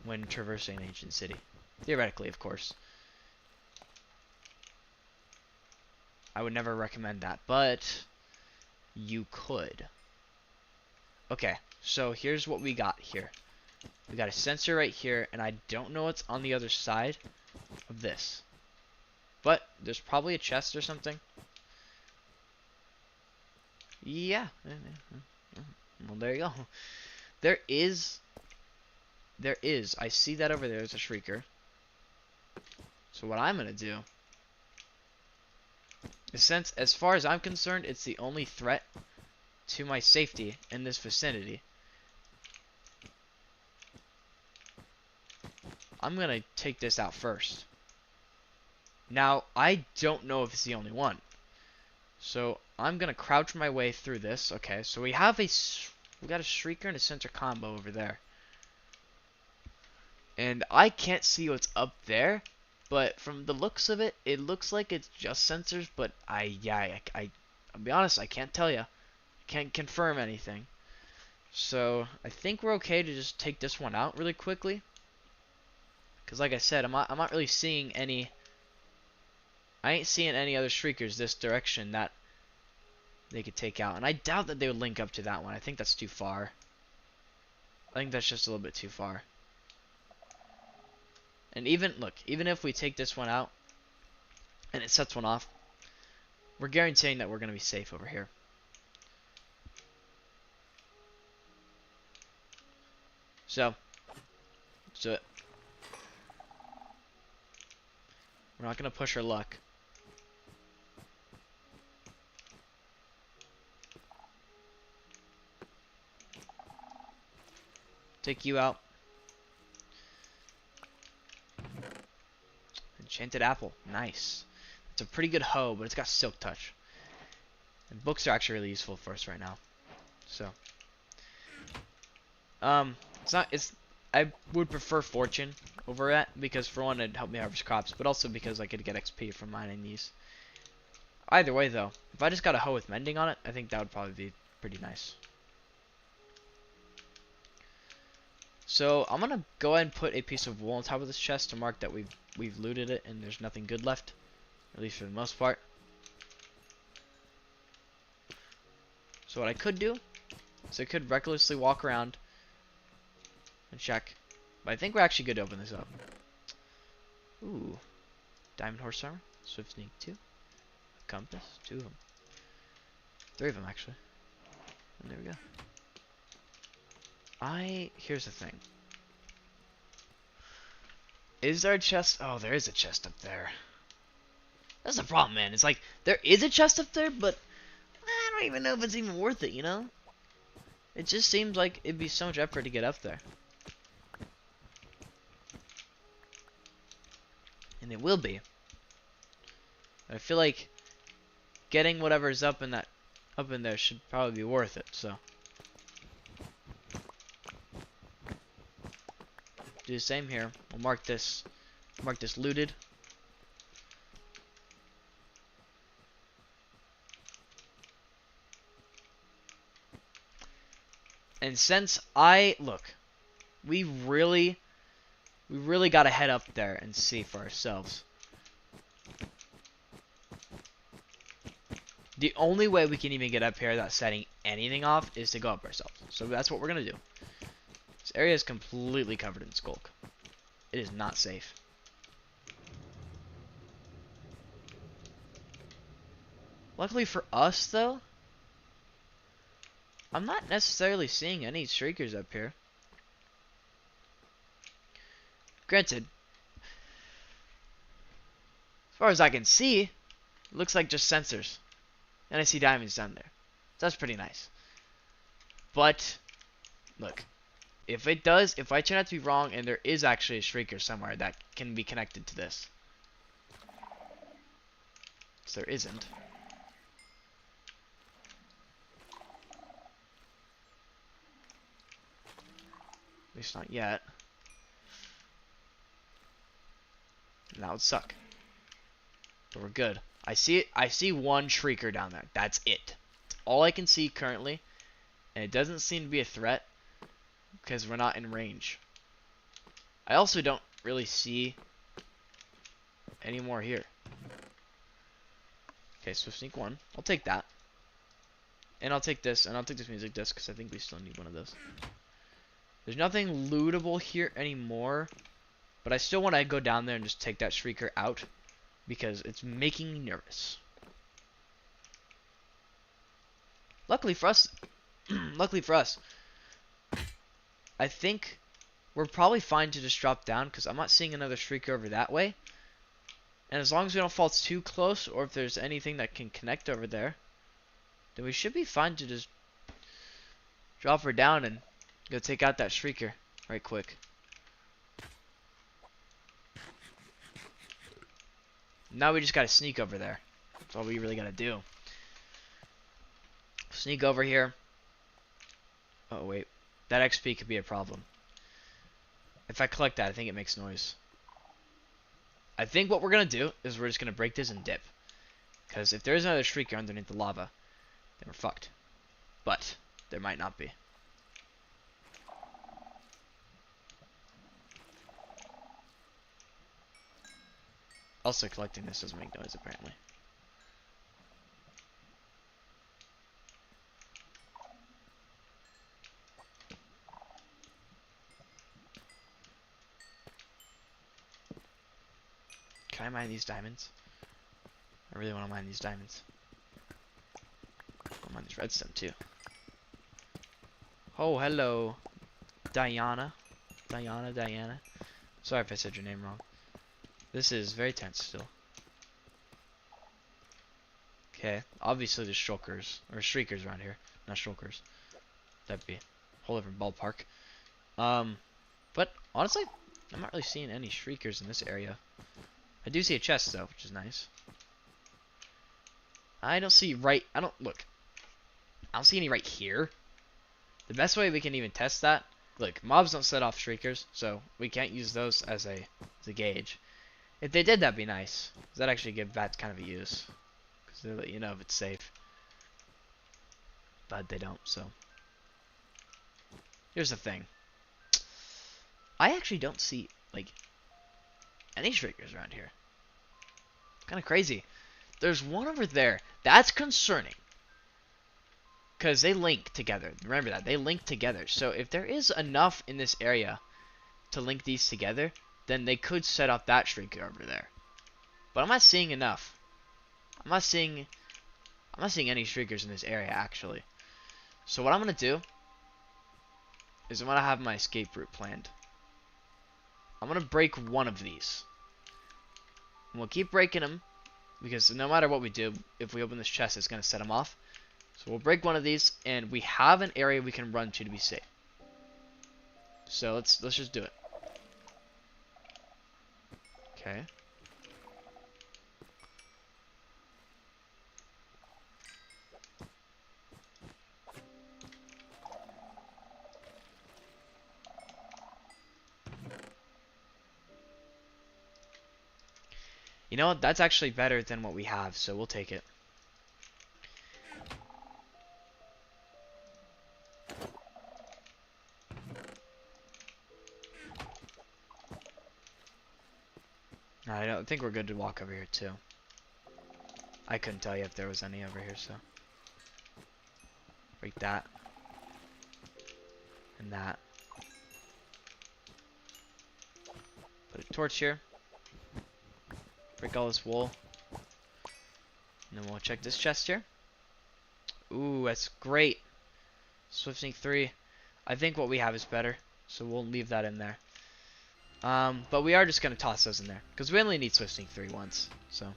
when traversing an ancient city. Theoretically, of course. I would never recommend that, but you could. Okay, so here's what we got here. We got a sensor right here, and I don't know what's on the other side of this. But there's probably a chest or something. Yeah. Well, there you go. There is. I see that over there. There's a shrieker. So what I'm going to do is, since as far as I'm concerned, it's the only threat to my safety in this vicinity, I'm going to take this out first. Now, I don't know if it's the only one. So I'm going to crouch my way through this. Okay, so we got a shrieker and a sensor combo over there. And I can't see what's up there, but from the looks of it, it looks like it's just sensors, but I'll be honest, I can't tell you. I can't confirm anything. So I think we're okay to just take this one out really quickly. Because like I said, I'm not really seeing any. I ain't seeing any other shriekers this direction that they could take out. And I doubt that they would link up to that one. I think that's too far. I think that's just a little bit too far. And even if we take this one out and it sets one off, we're guaranteeing that we're going to be safe over here. So, let's do it. We're not going to push our luck. Take you out. Enchanted apple. Nice. It's a pretty good hoe, but it's got silk touch. And books are actually really useful for us right now. So, I would prefer fortune over it, because for one, it'd help me harvest crops, but also because I could get XP from mining these. Either way, though, if I just got a hoe with mending on it, I think that would probably be pretty nice. So I'm gonna go ahead and put a piece of wool on top of this chest to mark that we've looted it and there's nothing good left, at least for the most part. So what I could do is I could recklessly walk around and check. But I think we're actually good to open this up. Ooh. Diamond horse armor. Swift sneak 2. Compass. 2 of them. 3 of them actually. And there we go. Here's the thing. Is there a chest? Oh, there is a chest up there. That's the problem, man. It's like, there is a chest up there, but I don't even know if it's even worth it, you know? It just seems like it'd be so much effort to get up there. And it will be. I feel like getting whatever's up in there should probably be worth it, so. Do the same here. We'll mark this looted. And since we really gotta head up there and see for ourselves. The only way we can even get up here without setting anything off is to go up ourselves. So that's what we're gonna do. This area is completely covered in skulk. It is not safe. Luckily for us, though, I'm not necessarily seeing any shriekers up here. Granted, as far as I can see, it looks like just sensors. And I see diamonds down there. So that's pretty nice. But, look, if I turn out to be wrong and there is actually a shrieker somewhere that can be connected to this. So there isn't. At least not yet. That would suck. But we're good. I see one shrieker down there. That's it. That's all I can see currently. And it doesn't seem to be a threat because we're not in range. I also don't really see any more here. Okay, Swift Sneak 1. I'll take that. And I'll take this, and I'll take this music disc because I think we still need one of those. There's nothing lootable here anymore, but I still want to go down there and just take that shrieker out because it's making me nervous. Luckily for us, I think we're probably fine to just drop down because I'm not seeing another shrieker over that way. And as long as we don't fall too close, or if there's anything that can connect over there, then we should be fine to just drop her down and go take out that shrieker right quick. Now we just gotta sneak over there. That's all we really gotta do. Sneak over here. Oh wait, that XP could be a problem. If I collect that, I think it makes noise. I think what we're gonna do is we're just gonna break this and dip. Because if there is another shrieker underneath the lava, then we're fucked. But there might not be. Also, collecting this doesn't make noise, apparently. Can I mine these diamonds? I really want to mine these diamonds. I'll mine this redstone, too. Oh, hello, Diana. Diana. Sorry if I said your name wrong. This is very tense still. Okay, obviously there's shriekers around here, not shulkers. That'd be a whole different ballpark. But honestly, I'm not really seeing any shriekers in this area. I do see a chest though, which is nice. I don't see any right here. The best way we can even test that, look, mobs don't set off shriekers, so we can't use those as a gauge. If they did, that'd be nice. That'd actually give that kind of a use. Because they let you know if it's safe. But they don't, so. Here's the thing. I actually don't see, like, any shriekers around here. Kind of crazy. There's one over there. That's concerning. because they link together. Remember that. They link together. So if there is enough in this area to link these together, then they could set up that shrieker over there. But I'm not seeing enough. I'm not seeing any shriekers in this area, actually. So what I'm going to do is I'm going to have my escape route planned. I'm going to break one of these. And we'll keep breaking them, because no matter what we do, if we open this chest, it's going to set them off. So we'll break one of these, and we have an area we can run to be safe. So let's just do it. Okay. You know what? That's actually better than what we have, so we'll take it. I don't think we're good to walk over here too. I couldn't tell you if there was any over here, so break that and that. Put a torch here. Break all this wool. And then we'll check this chest here. Ooh, that's great. Swift Sneak 3. I think what we have is better, so we'll leave that in there. But we are just going to toss those in there, because we only need Swift Sneak 3 once, so.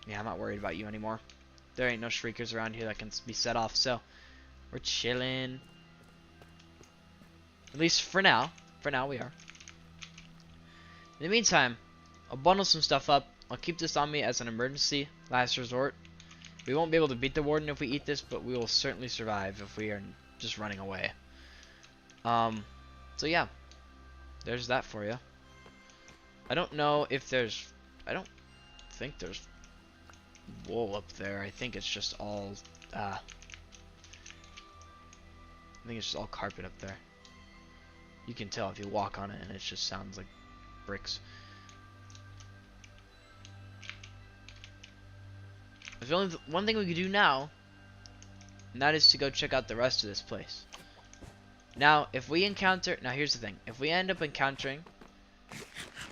Yeah, I'm not worried about you anymore. There ain't no shriekers around here that can be set off, so we're chilling. At least for now. For now, we are. In the meantime, I'll bundle some stuff up. I'll keep this on me as an emergency last resort. We won't be able to beat the warden if we eat this, but we will certainly survive if we are just running away. So yeah, there's that for you. I don't know if there's, I don't think there's wool up there. I think it's just all, I think it's just all carpet up there. You can tell if you walk on it, and it just sounds like bricks. There's only one thing we could do now, and that is to go check out the rest of this place. Now, if we encounter... Now, here's the thing. If we end up encountering,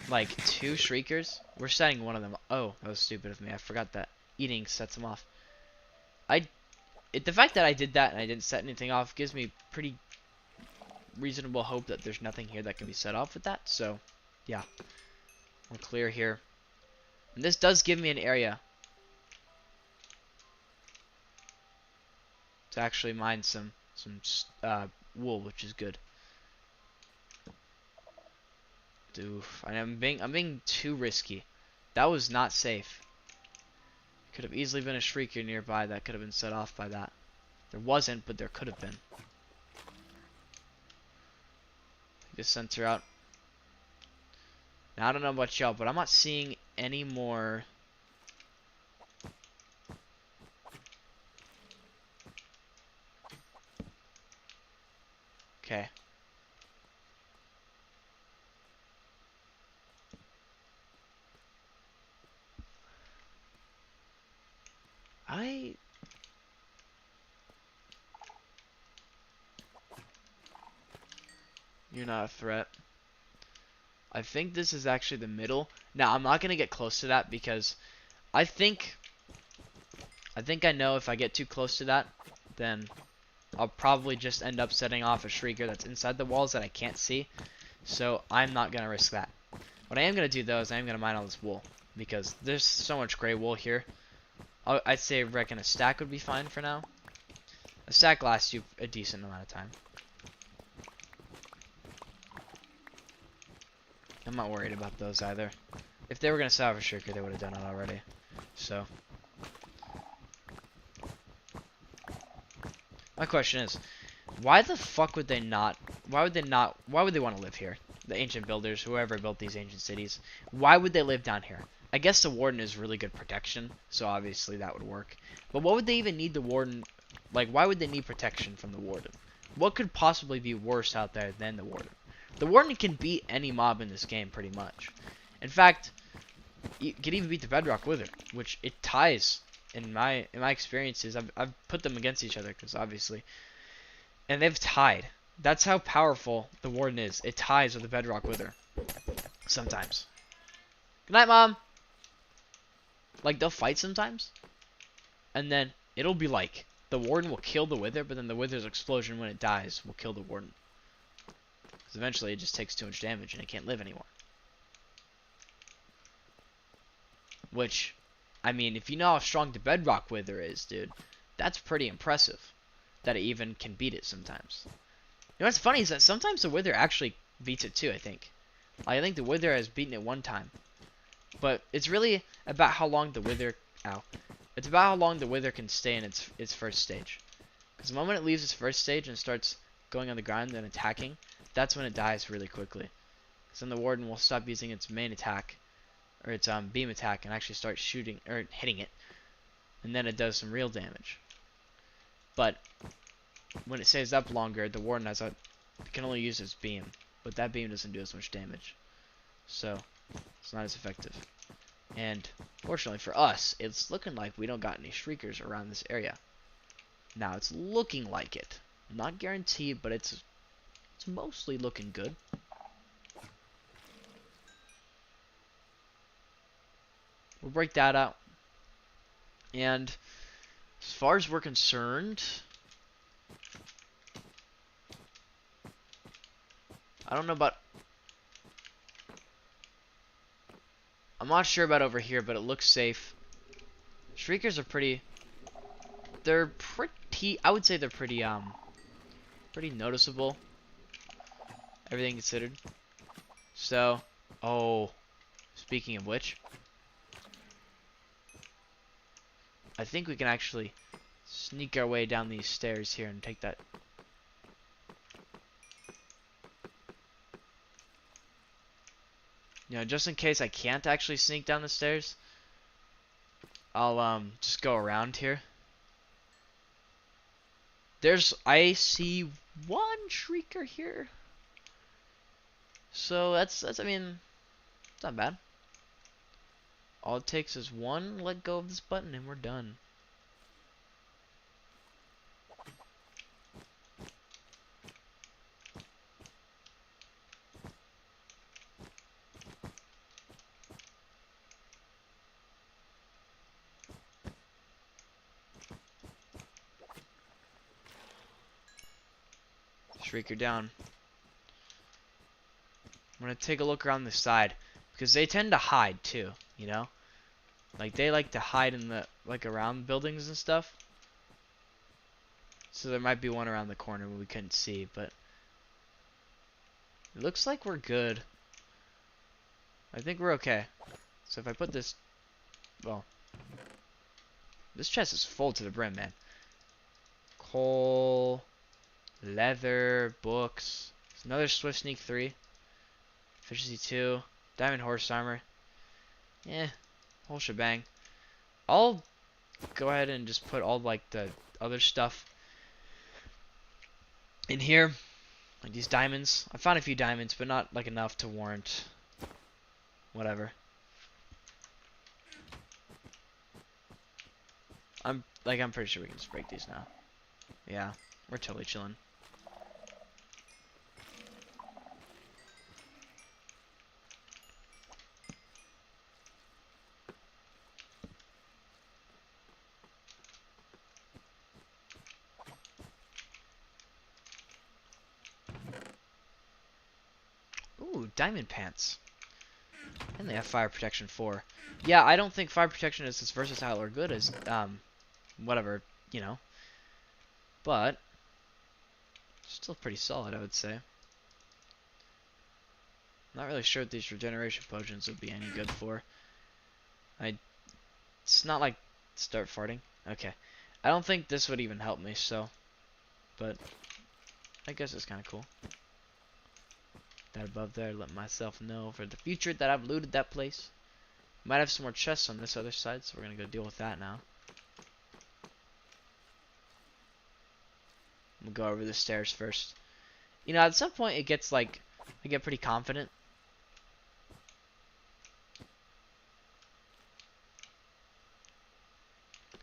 like, 2 shriekers, we're setting one of them... Oh, that was stupid of me. I forgot that eating sets them off. The fact that I did that and I didn't set anything off gives me pretty reasonable hope that there's nothing here that can be set off with that. So, yeah. We're clear here. And this does give me an area to actually mine some wool, which is good. Oof, I'm being too risky. That was not safe. Could have easily been a shrieker nearby that could have been set off by that. There wasn't, but there could have been. Take this sensor out. Now I don't know about y'all, but I'm not seeing any more. Okay. You're not a threat. I think this is actually the middle. Now, I'm not going to get close to that because I think I know if I get too close to that, then I'll probably just end up setting off a shrieker that's inside the walls that I can't see. So I'm not going to risk that. What I am going to do, though, is I am going to mine all this wool because there's so much gray wool here. I'd say I reckon a stack would be fine for now. A stack lasts you a decent amount of time. I'm not worried about those either. If they were going to set off a shrieker, they would have done it already. So my question is, why the fuck would they not? Why would they want to live here? The ancient builders, whoever built these ancient cities, why would they live down here? I guess the warden is really good protection, so obviously that would work. But what would they even need the warden? Like, why would they need protection from the warden? What could possibly be worse out there than the warden? The warden can beat any mob in this game, pretty much. In fact, you can even beat the bedrock with it, which it ties in my experiences, I've put them against each other because obviously, and they've tied. That's how powerful the Warden is. It ties with the Bedrock Wither sometimes. Good night, Mom. Like they'll fight sometimes, and then it'll be like the Warden will kill the Wither, but then the Wither's explosion when it dies will kill the Warden. Because eventually it just takes too much damage and it can't live anymore. Which, I mean, if you know how strong the Bedrock Wither is, dude, that's pretty impressive. That it even can beat it sometimes. You know what's funny is that sometimes the Wither actually beats it too, I think. I think the Wither has beaten it one time. But it's really about how long the Wither... Ow. It's about how long the Wither can stay in its first stage. Because the moment it leaves its first stage and starts going on the ground and attacking, that's when it dies really quickly. Because then the Warden will stop using its main attack, or its beam attack, and actually start shooting, or hitting it. And then it does some real damage. But when it stays up longer, the Warden can only use its beam. But that beam doesn't do as much damage. So, it's not as effective. And, fortunately for us, it's looking like we don't got any Shriekers around this area. Now, it's looking like it. Not guaranteed, but it's mostly looking good. We'll break that out. And, as far as we're concerned, I don't know about... I'm not sure about over here, but it looks safe. Shriekers are pretty... They're pretty... I would say they're pretty, pretty noticeable. Everything considered. So... Oh... Speaking of which... I think we can actually sneak our way down these stairs here and take that... You know, just in case I can't actually sneak down the stairs, I'll just go around here. I see one Shrieker here. So that's I mean, it's not bad. All it takes is one let go of this button and we're done. Shrieker down. I'm gonna take a look around the side because they tend to hide too, you know? Like they like to hide in the around buildings and stuff. So there might be one around the corner we couldn't see, but it looks like we're good. I think we're okay. So if I put this, well, this chest is full to the brim, man. Coal, leather, books. There's another Swift Sneak 3. Efficiency 2. Diamond Horse Armor. Yeah, whole shebang. I'll go ahead and just put all like the other stuff in here. Like these diamonds. I found a few diamonds, but not like enough to warrant whatever. I'm pretty sure we can just break these now. Yeah, we're totally chilling. Ooh, diamond pants. And they have fire protection 4. Yeah, I don't think fire protection is as versatile or good as whatever, you know. But still pretty solid, I would say. Not really sure what these regeneration potions would be any good for. It's not like start farting. Okay. I don't think this would even help me, so. But I guess it's kind of cool. That above there, let myself know for the future that I've looted that place. Might have some more chests on this other side, so we're gonna go deal with that now. We'll go over the stairs first. You know, at some point it gets like, I get pretty confident.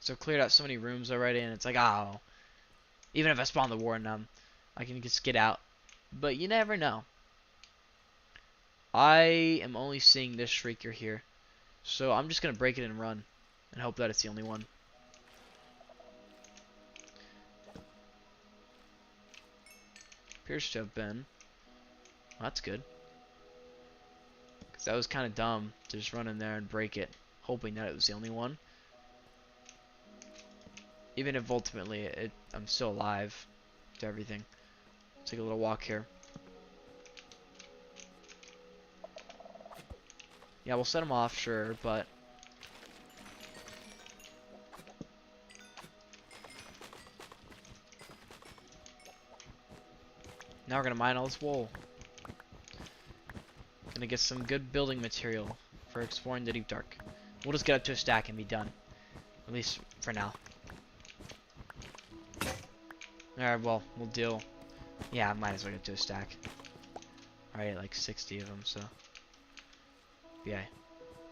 So cleared out so many rooms already, and it's like, oh, even if I spawn the warden, I can just get out. But you never know. I am only seeing this Shrieker here. So I'm just going to break it and run. And hope that it's the only one. Appears to have been. Well, that's good. Because that was kind of dumb to just run in there and break it. Hoping that it was the only one. Even if ultimately I'm still alive to everything. Take a little walk here. Yeah, we'll set him off, sure, but... Now we're gonna mine all this wool. Gonna get some good building material for exploring the deep dark. We'll just get up to a stack and be done. At least for now. Alright, well, we'll deal. Yeah, I might as well get to a stack. Alright, like 60 of them, so... Yeah.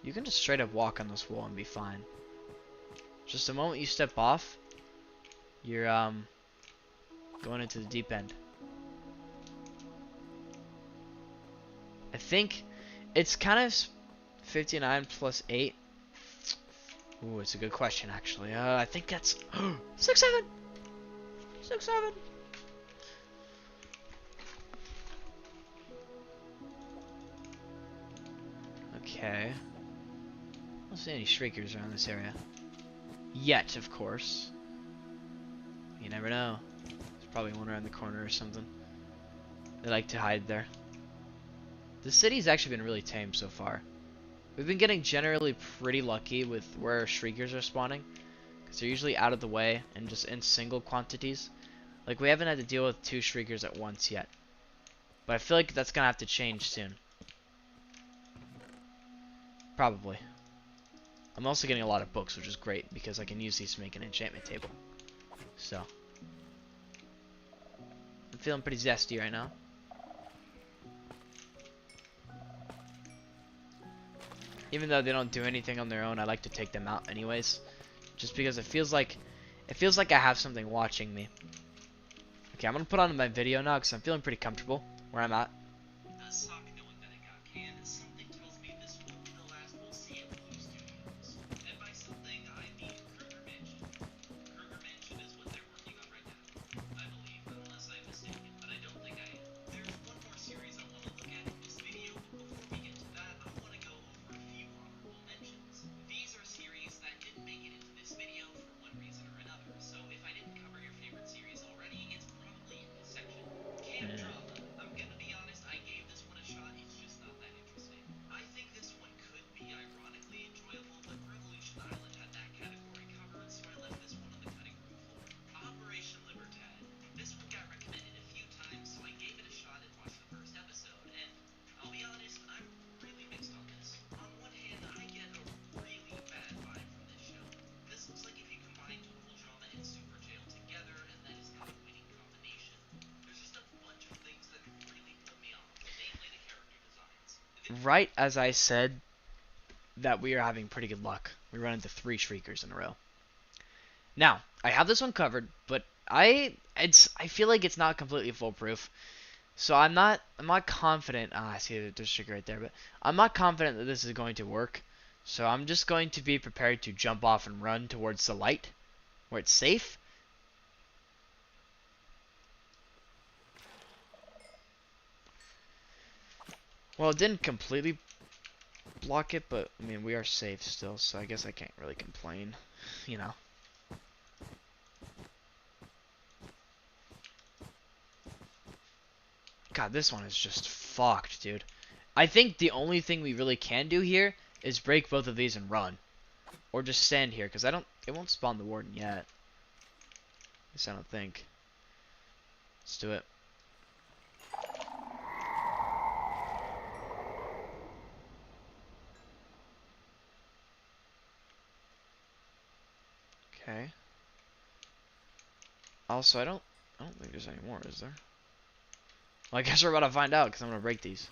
You can just straight up walk on this wall and be fine. Just the moment you step off, you're, going into the deep end. I think it's kind of 59 plus 8. Ooh, it's a good question, actually. I think that's 6, 7. 6, 7. Okay. I don't see any Shriekers around this area. Yet, of course. You never know. There's probably one around the corner or something. They like to hide there. The city's actually been really tame so far. We've been getting generally pretty lucky with where Shriekers are spawning. Because they're usually out of the way and just in single quantities. Like, we haven't had to deal with 2 Shriekers at once yet. But I feel like that's going to have to change soon. Probably. I'm also getting a lot of books, which is great, because I can use these to make an enchantment table. So. I'm feeling pretty zesty right now. Even though they don't do anything on their own, I like to take them out anyways. Just because it feels like I have something watching me. Okay, I'm gonna put on my video now because I'm feeling pretty comfortable where I'm at. Right as I said that we are having pretty good luck, we run into 3 Shriekers in a row. Now, I have this one covered, but I feel like it's not completely foolproof. So I'm not confident. I see there's a Shrieker right there, but I'm not confident that this is going to work. So I'm just going to be prepared to jump off and run towards the light where it's safe. Well, it didn't completely block it, but I mean, we are safe still, so I guess I can't really complain, you know. God, this one is just fucked, dude. I think the only thing we really can do here is break both of these and run. Or just stand here, because it won't spawn the warden yet. At least I don't think. Let's do it. Okay. Also, I don't think there's any more, is there? Well, I guess we're about to find out, because I'm going to break these.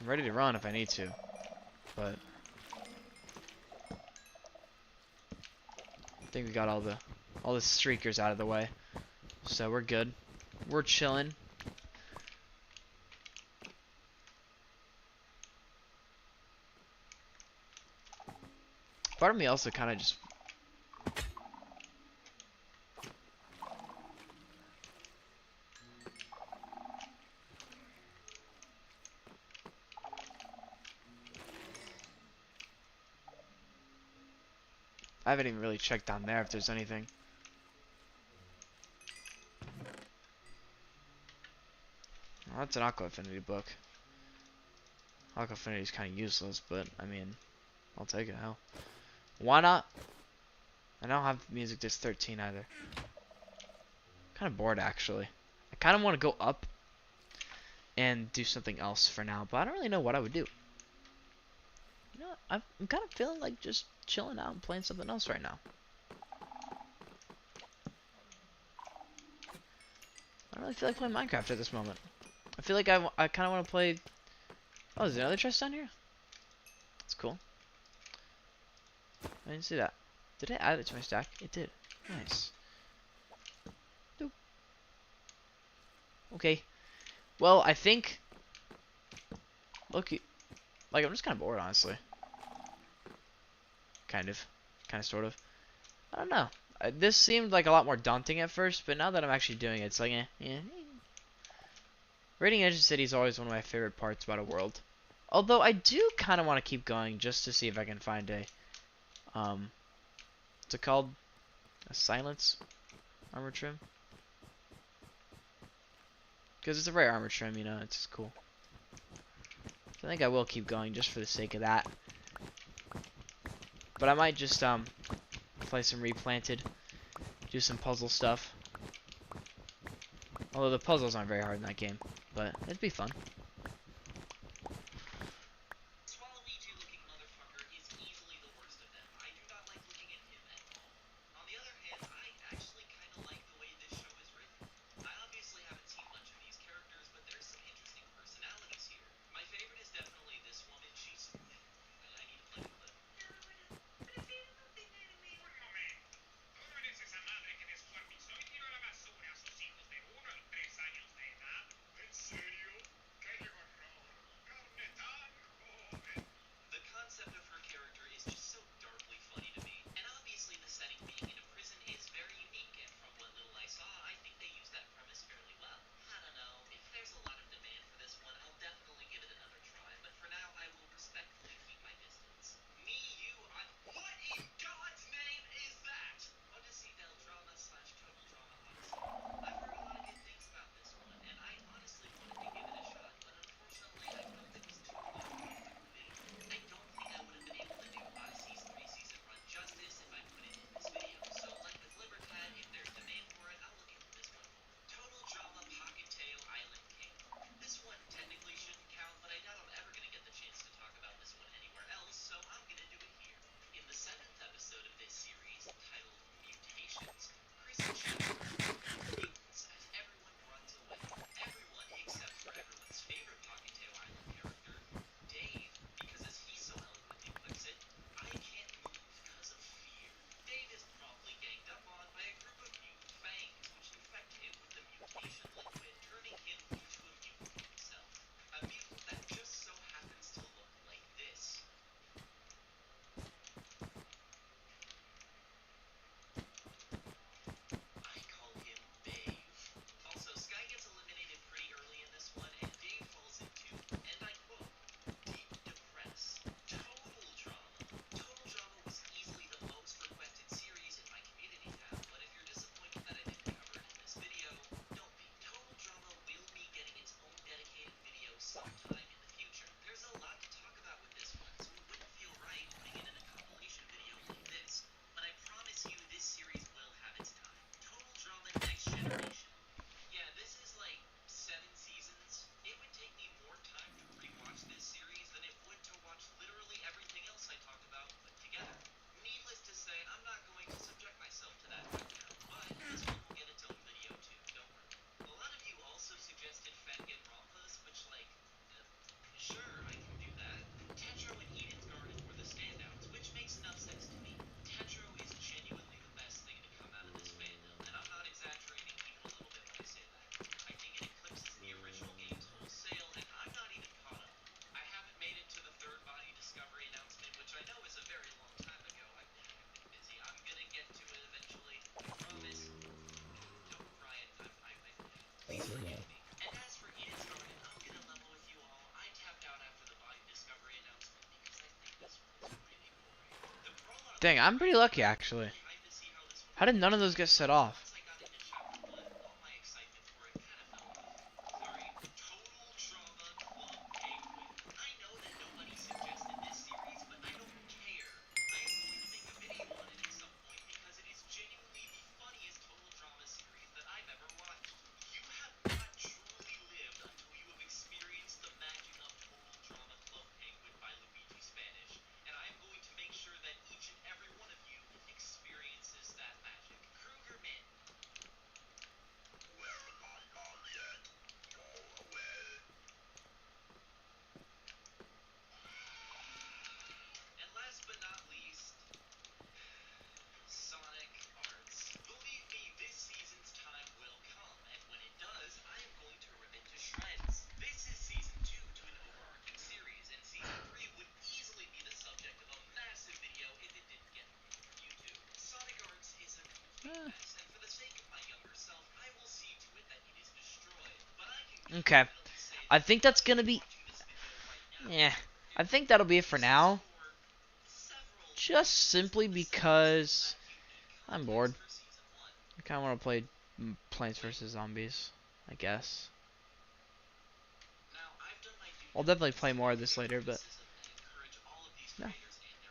I'm ready to run if I need to, but I think we got all the streakers out of the way, so we're good. We're chilling. Part of me also kind of just I haven't even really checked down there if there's anything. Well, that's an Aqua Affinity book. Aqua Affinity is kind of useless, but I mean, I'll take it. Hell, why not? I don't have music disc 13 either. Kind of bored actually. I kind of want to go up and do something else for now, but I don't really know what I would do. You know, I'm kind of feeling like just chilling out and playing something else right now. I don't really feel like playing Minecraft at this moment. I feel like I kind of want to play. Oh, there's another chest down here? That's cool. I didn't see that. Did I add it to my stack? It did. Nice. Doop. Okay. Well, I think. Look, like I'm just kind of bored, honestly. Kind of, sort of. I don't know. This seemed like a lot more daunting at first, but now that I'm actually doing it, it's like, eh. Raiding Ancient City is always one of my favorite parts about a world. Although I do kind of want to keep going just to see if I can find a, what's it called? A silence armor trim? Because it's a rare armor trim, you know, it's just cool. So I think I will keep going just for the sake of that. But I might just, play some Replanted, do some puzzle stuff. Although the puzzles aren't very hard in that game, but it'd be fun. Dang, I'm pretty lucky actually. How did none of those get set off? Okay. I think that's gonna be. Yeah. I think that'll be it for now. Just simply because I'm bored. I kind of want to play Plants vs Zombies, I guess. I'll definitely play more of this later, but no.